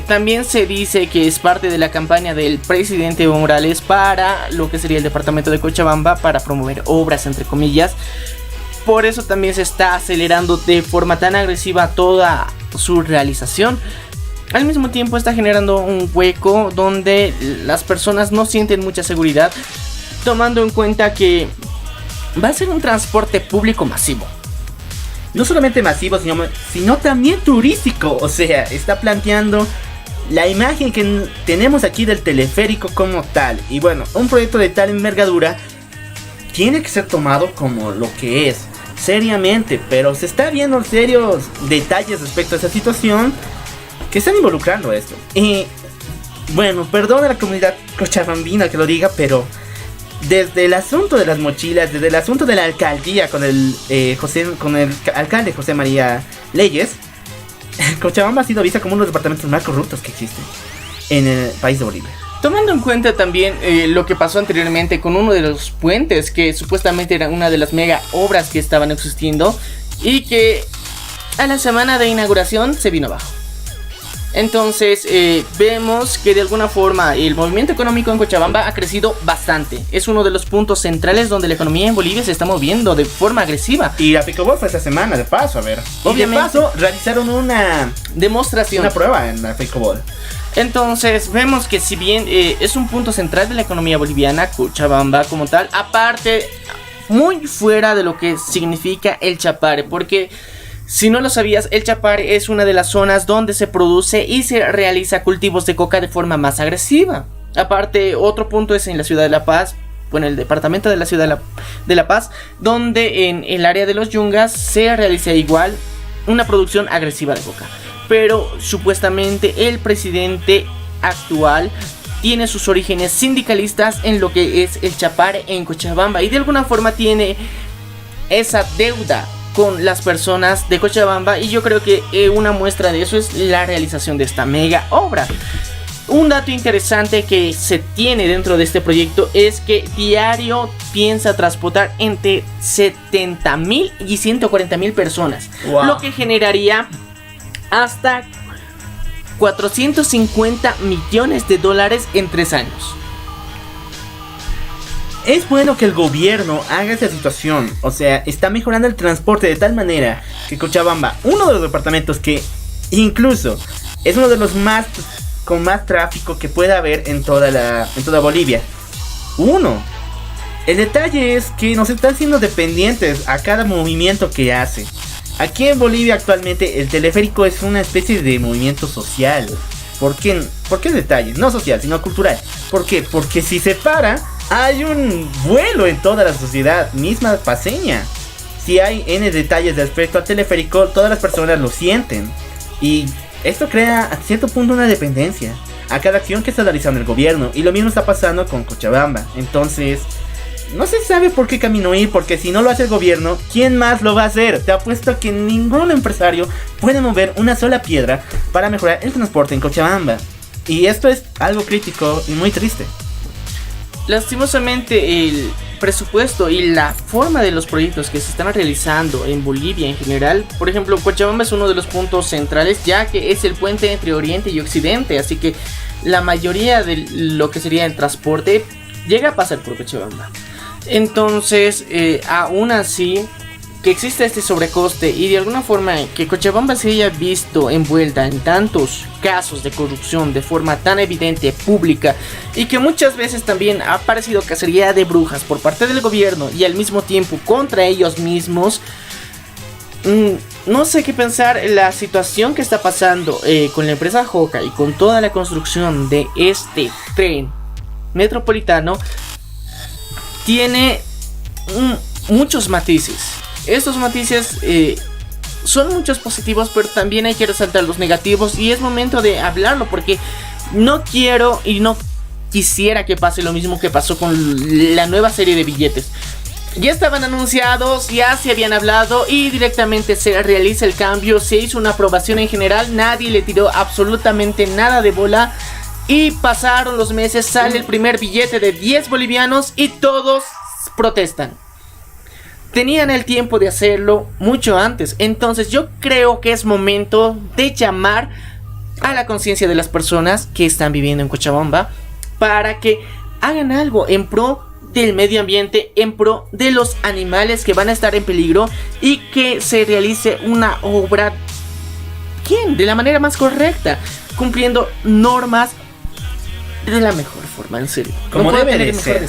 También se dice que es parte de la campaña del presidente Evo Morales para lo que sería el departamento de Cochabamba, para promover obras entre comillas. Por eso también se está acelerando de forma tan agresiva toda su realización. Al mismo tiempo está generando un hueco donde las personas no sienten mucha seguridad, tomando en cuenta que va a ser un transporte público masivo. No solamente masivo, sino también turístico. O sea, está planteando la imagen que tenemos aquí del teleférico como tal. Y bueno, un proyecto de tal envergadura tiene que ser tomado como lo que es, seriamente. Pero se está viendo serios detalles respecto a esa situación que están involucrando esto. Y bueno, perdona a la comunidad cochabambina que lo diga, pero desde el asunto de las mochilas, desde el asunto de la alcaldía con el alcalde José María Leyes, Cochabamba ha sido vista como uno de los departamentos más corruptos que existen en el país de Bolivia. Tomando en cuenta también lo que pasó anteriormente con uno de los puentes, que supuestamente era una de las mega obras que estaban existiendo y que a la semana de inauguración se vino abajo. Entonces vemos que de alguna forma el movimiento económico en Cochabamba ha crecido bastante. Es uno de los puntos centrales donde la economía en Bolivia se está moviendo de forma agresiva. Y la Picobol fue esta semana, de paso, a ver. Obviamente. Y de paso realizaron una demostración, una prueba en la Picobol. Entonces vemos que si bien es un punto central de la economía boliviana, Cochabamba como tal, aparte muy fuera de lo que significa el Chapare, porque si no lo sabías, el Chapare es una de las zonas donde se produce y se realiza cultivos de coca de forma más agresiva. Aparte, otro punto es en la ciudad de La Paz, bueno, el departamento de la ciudad de La Paz, donde en el área de los Yungas se realiza igual una producción agresiva de coca. Pero supuestamente el presidente actual tiene sus orígenes sindicalistas en lo que es el Chapare en Cochabamba y de alguna forma tiene esa deuda con las personas de Cochabamba, y yo creo que una muestra de eso es la realización de esta mega obra. Un dato interesante que se tiene dentro de este proyecto es que diario piensa transportar entre 70.000 y 140.000 personas, wow, lo que generaría hasta 450 millones de dólares en 3 años. Es bueno que el gobierno haga esa situación. O sea, está mejorando el transporte de tal manera que Cochabamba, uno de los departamentos que incluso es uno de los más con más tráfico que pueda haber en toda Bolivia. El detalle es que nos están siendo dependientes a cada movimiento que hace. Aquí en Bolivia actualmente el teleférico es una especie de movimiento social. ¿Por qué detalle? No social, sino cultural. ¿Por qué? Porque si se para, hay un vuelo en toda la sociedad, misma paseña. Si hay N detalles respecto al teleférico, todas las personas lo sienten. Y esto crea a cierto punto una dependencia a cada acción que está realizando el gobierno. Y lo mismo está pasando con Cochabamba. Entonces, no se sabe por qué camino ir, porque si no lo hace el gobierno, ¿quién más lo va a hacer? Te apuesto que ningún empresario puede mover una sola piedra para mejorar el transporte en Cochabamba. Y esto es algo crítico y muy triste. Lastimosamente el presupuesto y la forma de los proyectos que se están realizando en Bolivia en general, por ejemplo, Cochabamba es uno de los puntos centrales, ya que es el puente entre Oriente y Occidente, así que la mayoría de lo que sería el transporte llega a pasar por Cochabamba. Entonces, aún así, que existe este sobrecoste y de alguna forma que Cochabamba se haya visto envuelta en tantos casos de corrupción de forma tan evidente, pública, y que muchas veces también ha parecido cacería de brujas por parte del gobierno y al mismo tiempo contra ellos mismos. No sé qué pensar en la situación que está pasando con la empresa Joca y con toda la construcción de este tren metropolitano. Tiene muchos matices. Estos matices son muchos positivos, pero también hay que resaltar los negativos y es momento de hablarlo, porque no quiero y no quisiera que pase lo mismo que pasó con la nueva serie de billetes. Ya estaban anunciados, ya se habían hablado y directamente se realiza el cambio, se hizo una aprobación en general, nadie le tiró absolutamente nada de bola y pasaron los meses, sale el primer billete de 10 bolivianos y todos protestan. Tenían el tiempo de hacerlo mucho antes, entonces yo creo que es momento de llamar a la conciencia de las personas que están viviendo en Cochabamba para que hagan algo en pro del medio ambiente, en pro de los animales que van a estar en peligro y que se realice una obra bien, de la manera más correcta, cumpliendo normas de la mejor forma, en serio. Como no debe de ser.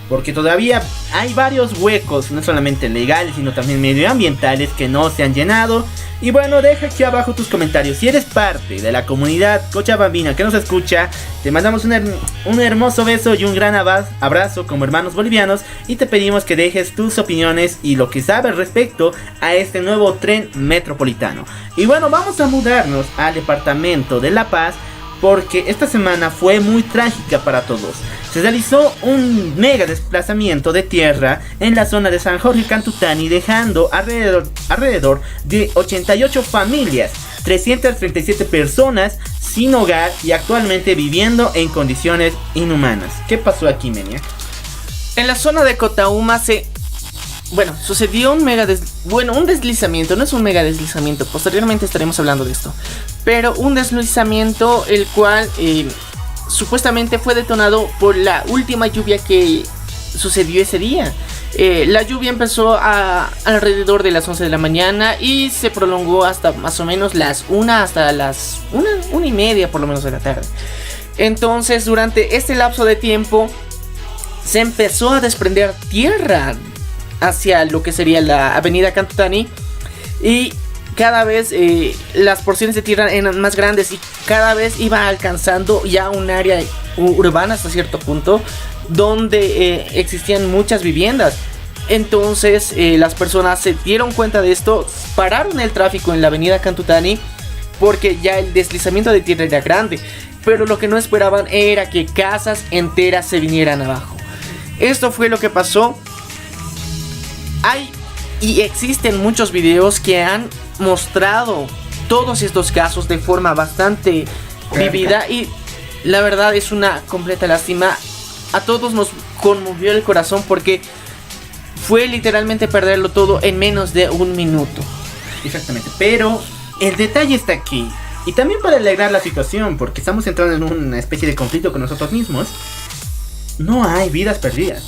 Porque todavía hay varios huecos, no solamente legales, sino también medioambientales que no se han llenado. Y bueno, deja aquí abajo tus comentarios. Si eres parte de la comunidad cochabambina que nos escucha, te mandamos un hermoso beso y un gran abrazo como hermanos bolivianos. Y te pedimos que dejes tus opiniones y lo que sabes respecto a este nuevo tren metropolitano. Y bueno, vamos a mudarnos al departamento de La Paz, porque esta semana fue muy trágica para todos. Se realizó un mega desplazamiento de tierra en la zona de San Jorge Cantutani, dejando alrededor de 88 familias, 337 personas sin hogar y actualmente viviendo en condiciones inhumanas. ¿Qué pasó aquí, Menia? En la zona de Cotauma sucedió un deslizamiento. No es un mega deslizamiento, posteriormente estaremos hablando de esto, pero un deslizamiento el cual supuestamente fue detonado por la última lluvia que sucedió ese día. La lluvia empezó alrededor de las 11 de la mañana y se prolongó hasta más o menos las 1, hasta las 1:30 por lo menos de la tarde. Entonces, durante este lapso de tiempo se empezó a desprender tierra hacia lo que sería la avenida Cantutani, y cada vez las porciones de tierra eran más grandes y cada vez iba alcanzando ya un área urbana hasta cierto punto donde existían muchas viviendas. Entonces las personas se dieron cuenta de esto, pararon el tráfico en la avenida Cantutani porque ya el deslizamiento de tierra era grande, pero lo que no esperaban era que casas enteras se vinieran abajo. Esto fue lo que pasó. Hay y existen muchos videos que han mostrado todos estos casos de forma bastante vivida, y la verdad es una completa lástima. A todos nos conmovió el corazón porque fue literalmente perderlo todo en menos de un minuto. Exactamente, pero el detalle está aquí. Y también para alegrar la situación, porque estamos entrando en una especie de conflicto con nosotros mismos, no hay vidas perdidas.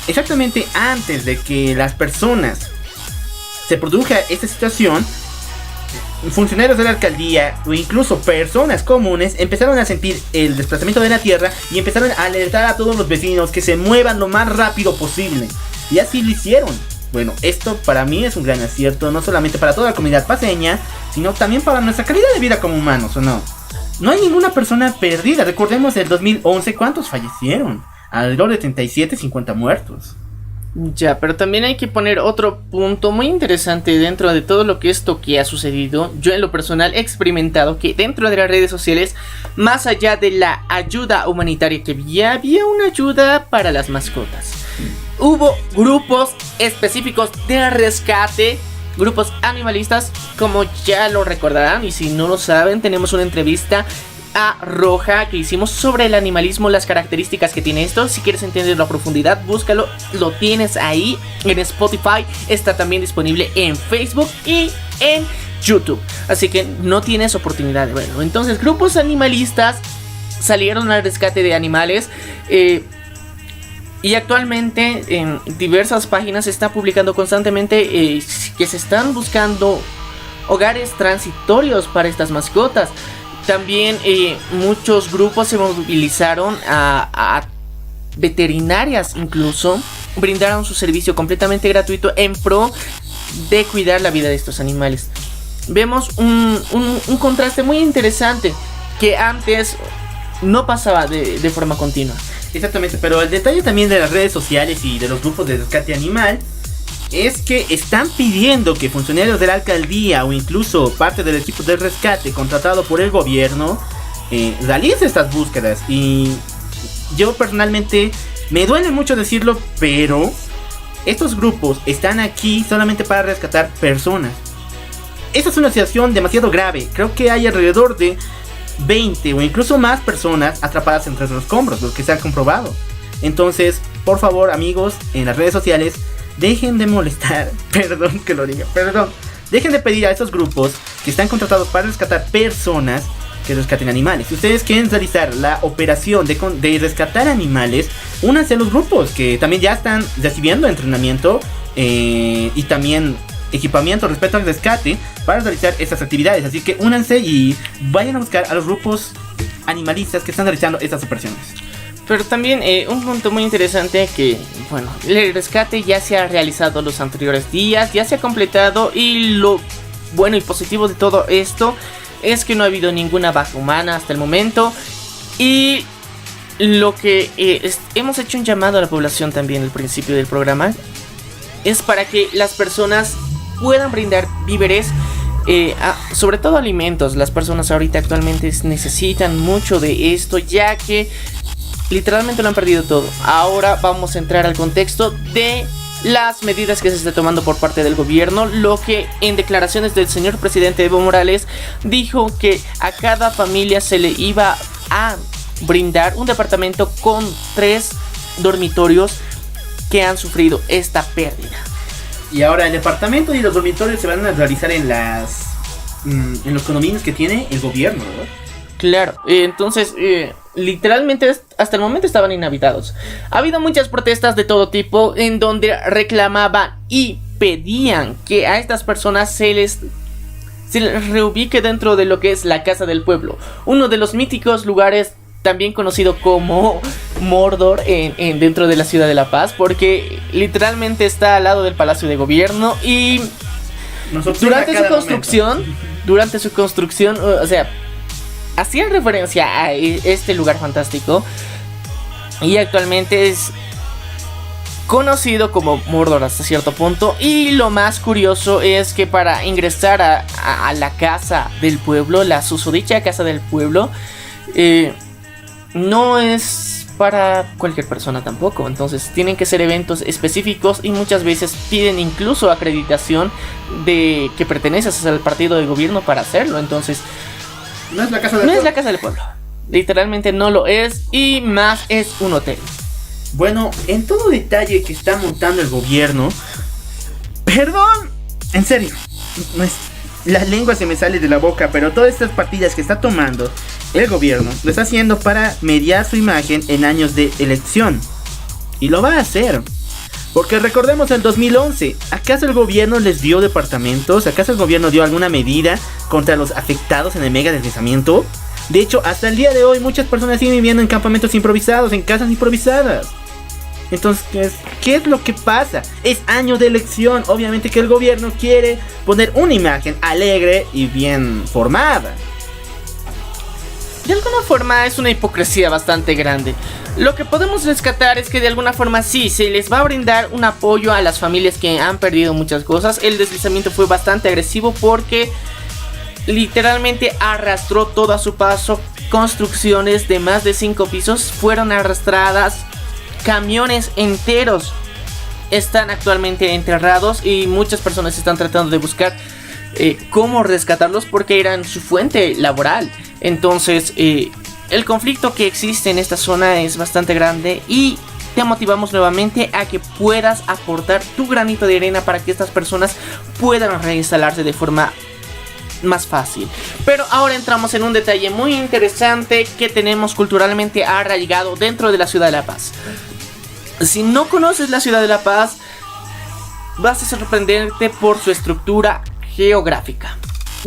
Exactamente antes de que las personas se produzca esta situación, funcionarios de la alcaldía o incluso personas comunes empezaron a sentir el desplazamiento de la tierra y empezaron a alertar a todos los vecinos que se muevan lo más rápido posible. Y así lo hicieron. Bueno, esto para mí es un gran acierto, no solamente para toda la comunidad paceña, sino también para nuestra calidad de vida como humanos, ¿o no? No hay ninguna persona perdida. Recordemos el 2011, ¿cuántos fallecieron? Alrededor de 37, 50 muertos. Ya, pero también hay que poner otro punto muy interesante dentro de todo lo que esto que ha sucedido. Yo en lo personal he experimentado que dentro de las redes sociales, más allá de la ayuda humanitaria que había una ayuda para las mascotas. Hubo grupos específicos de rescate, grupos animalistas, como ya lo recordarán, y si no lo saben, tenemos una entrevista a Roja que hicimos sobre el animalismo, las características que tiene esto. Si quieres entenderlo a profundidad, búscalo, lo tienes ahí en Spotify, está también disponible en Facebook y en YouTube, así que no tienes oportunidad de verlo. Entonces, grupos animalistas salieron al rescate de animales. Y actualmente en diversas páginas se está publicando constantemente que se están buscando hogares transitorios para estas mascotas. También muchos grupos se movilizaron a veterinarias, incluso brindaron su servicio completamente gratuito en pro de cuidar la vida de estos animales. Vemos un contraste muy interesante que antes no pasaba de forma continua. Exactamente, pero el detalle también de las redes sociales y de los grupos de rescate animal es que están pidiendo que funcionarios de la alcaldía o incluso parte del equipo de rescate contratado por el gobierno realice estas búsquedas. Y yo personalmente me duele mucho decirlo, pero estos grupos están aquí solamente para rescatar personas. Esta es una situación demasiado grave. Creo que hay alrededor de 20 o incluso más personas atrapadas entre los escombros, los que se han comprobado. Entonces, por favor, amigos, en las redes sociales, dejen de molestar, perdón que lo diga, dejen de pedir a estos grupos que están contratados para rescatar personas que rescaten animales. Si ustedes quieren realizar la operación de rescatar animales, únanse a los grupos que también ya están recibiendo entrenamiento y también equipamiento respecto al rescate para realizar estas actividades. Así que únanse y vayan a buscar a los grupos animalistas que están realizando estas operaciones. Pero también un punto muy interesante que, bueno, el rescate ya se ha realizado los anteriores días, ya se ha completado, y lo bueno y positivo de todo esto es que no ha habido ninguna baja humana hasta el momento. Y lo que hemos hecho un llamado a la población también al principio del programa es para que las personas puedan brindar víveres, sobre todo alimentos. Las personas ahorita actualmente necesitan mucho de esto, ya que literalmente lo han perdido todo. Ahora vamos a entrar al contexto de las medidas que se está tomando por parte del gobierno. Lo que en declaraciones del señor presidente Evo Morales dijo que a cada familia se le iba a brindar un departamento con 3 dormitorios que han sufrido esta pérdida. Y ahora el departamento y los dormitorios se van a realizar en los condominios que tiene el gobierno, ¿verdad? Claro, entonces literalmente hasta el momento estaban inhabitados. Ha habido muchas protestas de todo tipo en donde reclamaban y pedían que a estas personas se les reubique dentro de lo que es la Casa del Pueblo, uno de los míticos lugares también conocido como Mordor dentro de la ciudad de La Paz, porque literalmente está al lado del Palacio de Gobierno. Y durante su construcción, o sea, hacían referencia a este lugar fantástico, y actualmente es conocido como Mordor hasta cierto punto. Y lo más curioso es que para ingresar a la Casa del Pueblo, la susodicha Casa del Pueblo, no es para cualquier persona tampoco. Entonces tienen que ser eventos específicos y muchas veces piden incluso acreditación de que perteneces al partido de gobierno para hacerlo. Entonces no es la Casa del Pueblo. Es la Casa del Pueblo. Literalmente no lo es, y más es un hotel. Bueno, en todo detalle que está montando el gobierno, perdón, en serio, la lengua se me sale de la boca, pero todas estas partidas que está tomando el gobierno lo está haciendo para mediar su imagen en años de elección. Y lo va a hacer, porque recordemos el 2011, ¿acaso el gobierno les dio departamentos? ¿Acaso el gobierno dio alguna medida contra los afectados en el mega deslizamiento? De hecho, hasta el día de hoy muchas personas siguen viviendo en campamentos improvisados, en casas improvisadas. Entonces, ¿qué es lo que pasa? Es año de elección, obviamente que el gobierno quiere poner una imagen alegre y bien formada. De alguna forma es una hipocresía bastante grande. Lo que podemos rescatar es que de alguna forma sí, se les va a brindar un apoyo a las familias que han perdido muchas cosas. El deslizamiento fue bastante agresivo porque literalmente arrastró todo a su paso. Construcciones de más de 5 pisos fueron arrastradas. Camiones enteros están actualmente enterrados y muchas personas están tratando de buscar cómo rescatarlos porque eran su fuente laboral. Entonces el conflicto que existe en esta zona es bastante grande y te motivamos nuevamente a que puedas aportar tu granito de arena para que estas personas puedan reinstalarse de forma más fácil. Pero ahora entramos en un detalle muy interesante que tenemos culturalmente arraigado dentro de la ciudad de La Paz. Si no conoces la ciudad de La Paz, vas a sorprenderte por su estructura geográfica,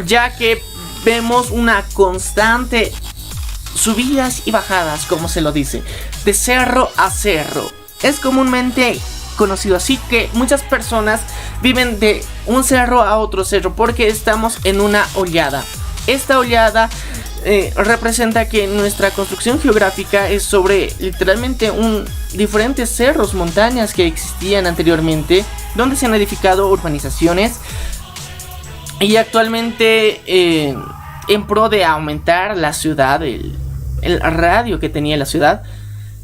ya que vemos una constante subidas y bajadas, como se lo dice, de cerro a cerro. Es comúnmente conocido así que muchas personas viven de un cerro a otro cerro porque estamos en una hollada. Esta hollada representa que nuestra construcción geográfica es sobre literalmente diferentes cerros, montañas que existían anteriormente, donde se han edificado urbanizaciones. Y actualmente en pro de aumentar la ciudad, el radio que tenía la ciudad,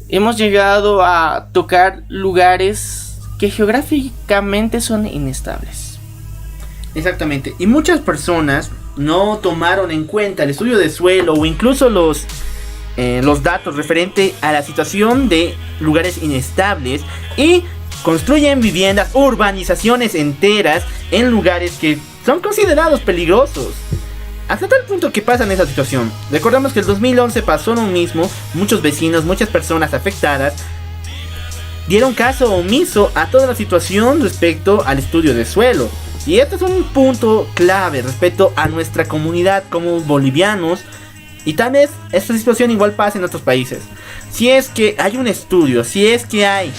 hemos llegado a tocar lugares que geográficamente son inestables. Exactamente, y muchas personas no tomaron en cuenta el estudio de suelo o incluso los datos referente a la situación de lugares inestables y construyen viviendas, urbanizaciones enteras en lugares que son considerados peligrosos. Hasta tal punto que pasan esa situación. Recordamos que el 2011 pasó lo mismo. Muchos vecinos, muchas personas afectadas dieron caso omiso a toda la situación respecto al estudio de suelo. Y este es un punto clave respecto a nuestra comunidad como bolivianos. Y tal vez esta situación igual pasa en otros países. Si es que hay un estudio, si es que hay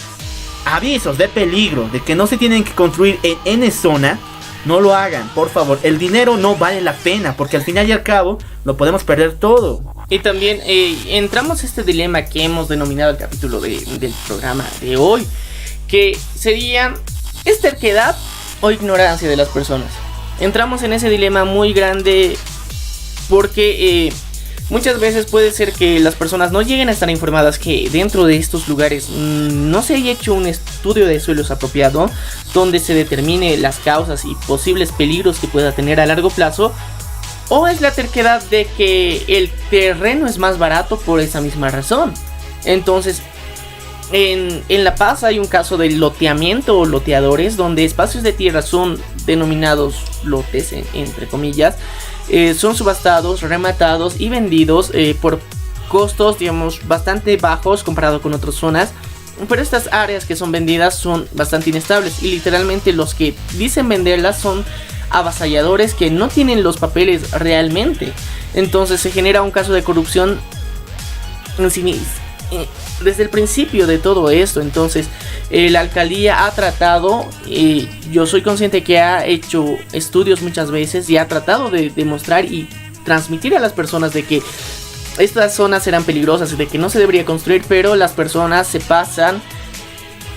avisos de peligro, de que no se tienen que construir en N zona, no lo hagan, por favor. El dinero no vale la pena, porque al final y al cabo lo podemos perder todo. Y también entramos a este dilema que hemos denominado el capítulo del programa de hoy, que sería ¿es terquedad o ignorancia de las personas? Entramos en ese dilema muy grande porque muchas veces puede ser que las personas no lleguen a estar informadas que dentro de estos lugares no se haya hecho un estudio de suelos apropiado donde se determine las causas y posibles peligros que pueda tener a largo plazo. O es la terquedad de que el terreno es más barato por esa misma razón. Entonces, en La Paz hay un caso de loteamiento o loteadores, donde espacios de tierra son denominados lotes, entre comillas, son subastados, rematados y vendidos por costos, digamos, bastante bajos comparado con otras zonas. Pero estas áreas que son vendidas son bastante inestables y literalmente los que dicen venderlas son avasalladores que no tienen los papeles realmente. Entonces se genera un caso de corrupción desde el principio de todo esto. Entonces la alcaldía ha tratado, yo soy consciente que ha hecho estudios muchas veces y ha tratado de demostrar y transmitir a las personas de que estas zonas eran peligrosas y de que no se debería construir, pero las personas se pasan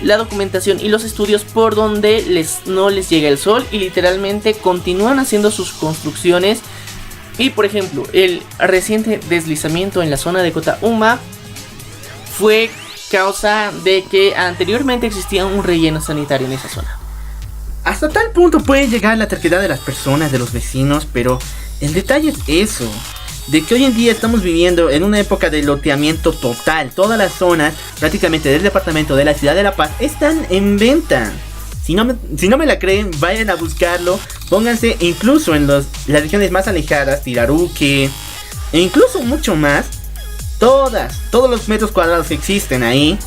la documentación y los estudios por donde no les llega el sol y literalmente continúan haciendo sus construcciones. Y por ejemplo, el reciente deslizamiento en la zona de Cotahuma fue causa de que anteriormente existía un relleno sanitario en esa zona. Hasta tal punto puede llegar la terquedad de las personas, de los vecinos, pero el detalle es eso, de que hoy en día estamos viviendo en una época de loteamiento total. Todas las zonas, prácticamente del departamento de la ciudad de La Paz, están en venta. Si no me la creen, vayan a buscarlo. Pónganse incluso en las regiones más alejadas, Tiraruque, e incluso mucho más. Todos los metros cuadrados que existen ahí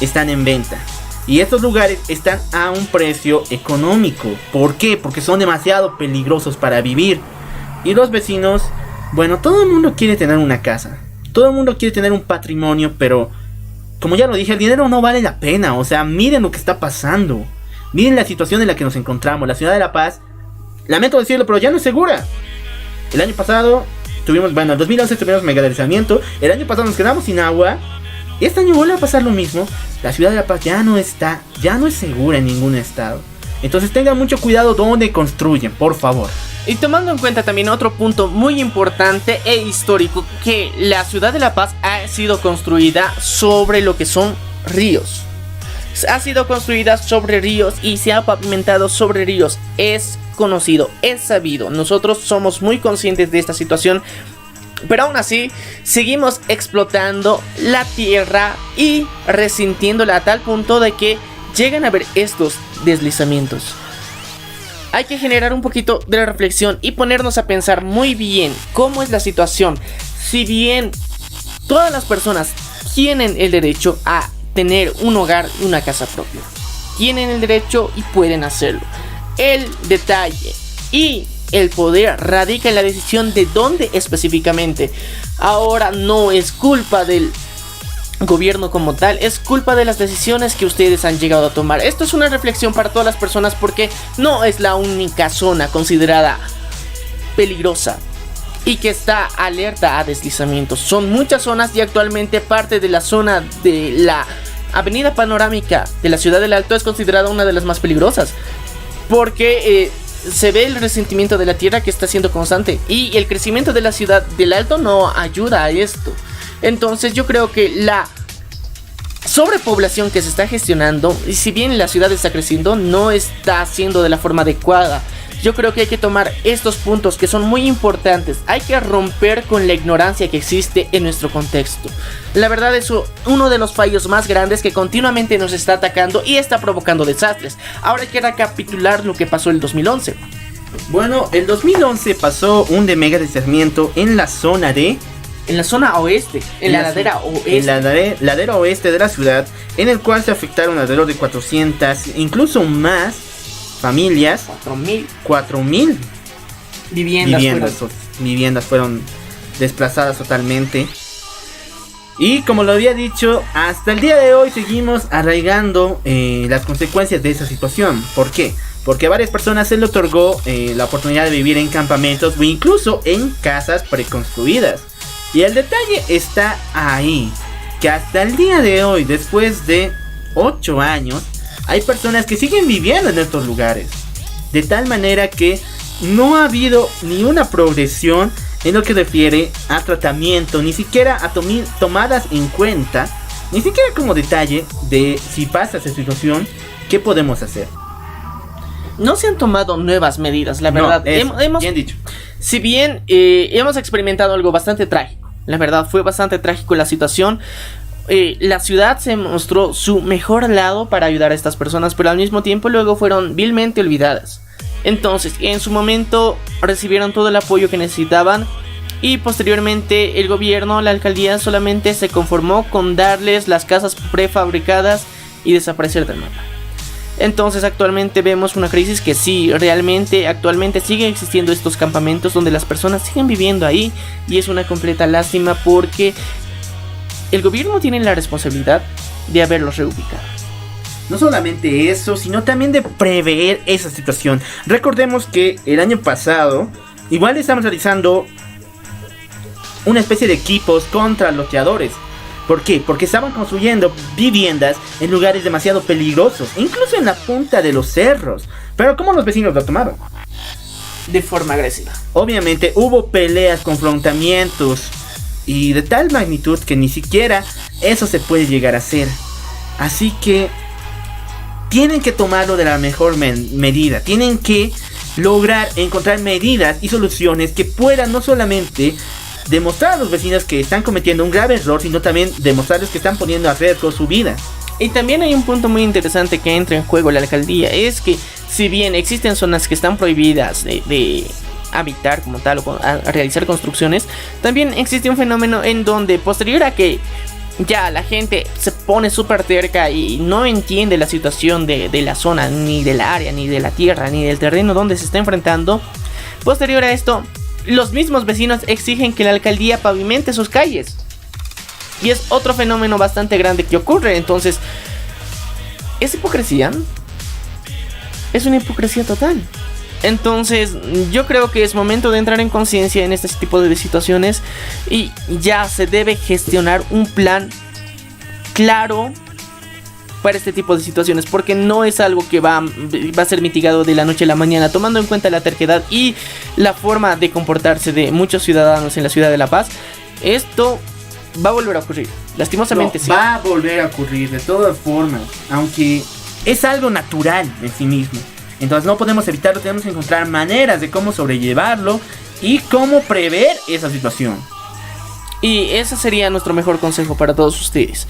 están en venta. Y estos lugares están a un precio económico. ¿Por qué? Porque son demasiado peligrosos para vivir. Y los vecinos, bueno, todo el mundo quiere tener una casa, todo el mundo quiere tener un patrimonio, pero como ya lo dije, el dinero no vale la pena. O sea, miren lo que está pasando, miren la situación en la que nos encontramos. La ciudad de La Paz, lamento decirlo, pero ya no es segura. El año pasado en 2011 tuvimos megadeslizamiento. El año pasado nos quedamos sin agua. Y este año vuelve a pasar lo mismo. La ciudad de La Paz ya no es segura en ningún estado. Entonces tengan mucho cuidado donde construyen, por favor. Y tomando en cuenta también otro punto muy importante e histórico, que la ciudad de La Paz ha sido construida sobre lo que son ríos. Ha sido construida sobre ríos y se ha pavimentado sobre ríos. Es conocido, es sabido. Nosotros somos muy conscientes de esta situación, pero aún así seguimos explotando la tierra y resintiéndola a tal punto de que llegan a haber estos deslizamientos. Hay que generar un poquito de reflexión y ponernos a pensar muy bien cómo es la situación. Si bien todas las personas tienen el derecho a tener un hogar y una casa propia. Tienen el derecho y pueden hacerlo. El detalle y el poder radica en la decisión de dónde específicamente. Ahora no es culpa del gobierno como tal, es culpa de las decisiones que ustedes han llegado a tomar. Esto es una reflexión para todas las personas porque no es la única zona considerada peligrosa y que está alerta a deslizamientos. Son muchas zonas y actualmente parte de la zona de la avenida panorámica de la ciudad del Alto es considerada una de las más peligrosas porque se ve el resentimiento de la tierra que está siendo constante y el crecimiento de la ciudad del Alto no ayuda a esto. Entonces yo creo que la sobrepoblación que se está gestionando, y si bien la ciudad está creciendo, no está haciendo de la forma adecuada. Yo creo que hay que tomar estos puntos que son muy importantes. Hay que romper con la ignorancia que existe en nuestro contexto. La verdad es uno de los fallos más grandes que continuamente nos está atacando y está provocando desastres. Ahora hay que recapitular lo que pasó en el 2011. Bueno, el 2011 pasó un de mega deslizamiento en la zona de... En la zona oeste, en la ladera oeste. En la ladera oeste de la ciudad, en el cual se afectaron alrededor de 400, incluso más familias. 4.000 viviendas fueron desplazadas totalmente. Y como lo había dicho, hasta el día de hoy seguimos arraigando las consecuencias de esa situación. ¿Por qué? Porque a varias personas se le otorgó la oportunidad de vivir en campamentos o incluso en casas preconstruidas. Y el detalle está ahí, que hasta el día de hoy, después de 8 años, hay personas que siguen viviendo en estos lugares. De tal manera que no ha habido ni una progresión en lo que refiere a tratamiento, ni siquiera a tomadas en cuenta, ni siquiera como detalle de si pasa esa situación, ¿qué podemos hacer? No se han tomado nuevas medidas, la verdad. No, bien dicho. Si bien hemos experimentado algo bastante trágico, la verdad fue bastante trágico la situación. La ciudad se mostró su mejor lado para ayudar a estas personas, pero al mismo tiempo luego fueron vilmente olvidadas. Entonces, en su momento recibieron todo el apoyo que necesitaban y posteriormente el gobierno, la alcaldía solamente se conformó con darles las casas prefabricadas y desaparecer del mapa. Entonces actualmente vemos una crisis que sí, realmente actualmente siguen existiendo estos campamentos donde las personas siguen viviendo ahí y es una completa lástima porque el gobierno tiene la responsabilidad de haberlos reubicado. No solamente eso, sino también de prever esa situación. Recordemos que el año pasado igual estamos realizando una especie de equipos contra loteadores. ¿Por qué? Porque estaban construyendo viviendas en lugares demasiado peligrosos, incluso en la punta de los cerros. Pero ¿cómo los vecinos lo tomaron? De forma agresiva. Obviamente hubo peleas, confrontamientos y de tal magnitud que ni siquiera eso se puede llegar a hacer. Así que tienen que tomarlo de la mejor medida. Tienen que lograr encontrar medidas y soluciones que puedan no solamente demostrar a los vecinos que están cometiendo un grave error, sino también demostrarles que están poniendo a riesgo su vida. Y también hay un punto muy interesante que entra en juego la alcaldía, es que si bien existen zonas que están prohibidas de habitar como tal o a realizar construcciones, también existe un fenómeno en donde posterior a que ya la gente se pone súper terca y no entiende la situación de la zona, ni del área, ni de la tierra, ni del terreno donde se está enfrentando, posterior a esto los mismos vecinos exigen que la alcaldía pavimente sus calles. Y es otro fenómeno bastante grande que ocurre. Entonces, ¿es hipocresía? Es una hipocresía total. Entonces, yo creo que es momento de entrar en conciencia en este tipo de situaciones. Y ya se debe gestionar un plan claro para este tipo de situaciones, porque no es algo que va a ser mitigado de la noche a la mañana, tomando en cuenta la terquedad y la forma de comportarse de muchos ciudadanos en la ciudad de La Paz. Esto va a volver a ocurrir, lastimosamente. No, sí. Va a volver a ocurrir de todas formas, aunque es algo natural en sí mismo. Entonces no podemos evitarlo, tenemos que encontrar maneras de cómo sobrellevarlo y cómo prever esa situación. Y ese sería nuestro mejor consejo para todos ustedes.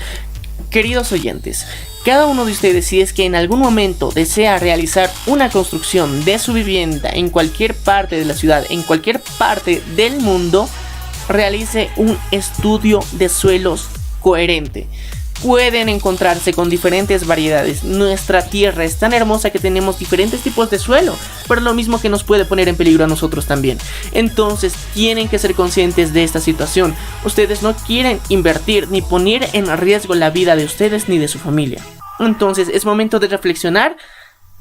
Queridos oyentes, cada uno de ustedes, si es que en algún momento desea realizar una construcción de su vivienda en cualquier parte de la ciudad, en cualquier parte del mundo, realice un estudio de suelos coherente. pueden encontrarse con diferentes variedades. Nuestra tierra es tan hermosa que tenemos diferentes tipos de suelo, pero lo mismo que nos puede poner en peligro a nosotros también. Entonces tienen que ser conscientes de esta situación. Ustedes no quieren invertir ni poner en riesgo la vida de ustedes ni de su familia. Entonces es momento de reflexionar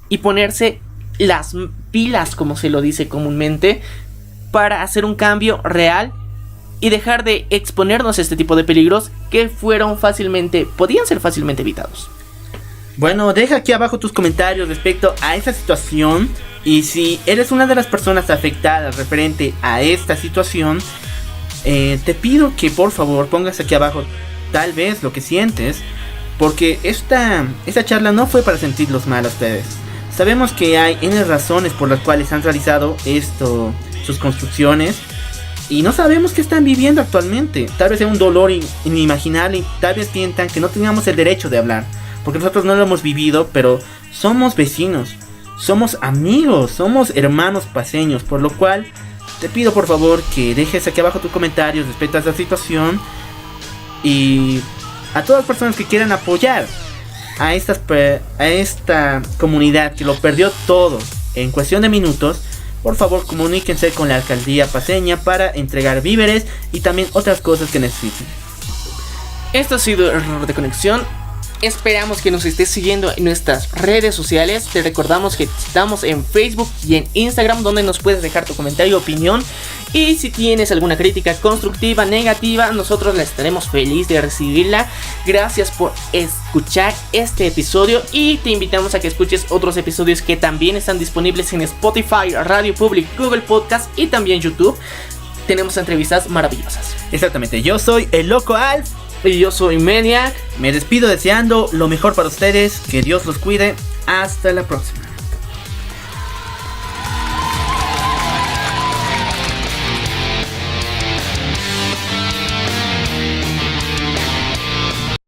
y ponerse las pilas, como se lo dice comúnmente, para hacer un cambio real y dejar de exponernos a este tipo de peligros que podían ser fácilmente evitados. Bueno, deja aquí abajo tus comentarios respecto a esta situación, y si eres una de las personas afectadas referente a esta situación, te pido que por favor pongas aquí abajo tal vez lo que sientes, porque esta charla no fue para sentirlos mal a ustedes. Sabemos que hay N razones por las cuales han realizado sus construcciones, y no sabemos qué están viviendo actualmente. Tal vez sea un dolor inimaginable, y tal vez sientan que no teníamos el derecho de hablar, porque nosotros no lo hemos vivido, pero somos vecinos, somos amigos, somos hermanos paceños, por lo cual te pido por favor que dejes aquí abajo tus comentarios respecto a esta situación, y a todas las personas que quieran apoyar a esta comunidad que lo perdió todo en cuestión de minutos, por favor comuníquense con la alcaldía paceña para entregar víveres y también otras cosas que necesiten. Esto ha sido Error de Conexión. Esperamos que nos estés siguiendo en nuestras redes sociales. Te recordamos que estamos en Facebook y en Instagram, donde nos puedes dejar tu comentario, opinión. Y si tienes alguna crítica constructiva, negativa, nosotros la estaremos feliz de recibirla. Gracias por escuchar este episodio y te invitamos a que escuches otros episodios que también están disponibles en Spotify, Radio Public, Google Podcast y también YouTube. Tenemos entrevistas maravillosas. Exactamente, yo soy el Loco Alf. Y yo soy Maniac. Me despido deseando lo mejor para ustedes. Que Dios los cuide. Hasta la próxima.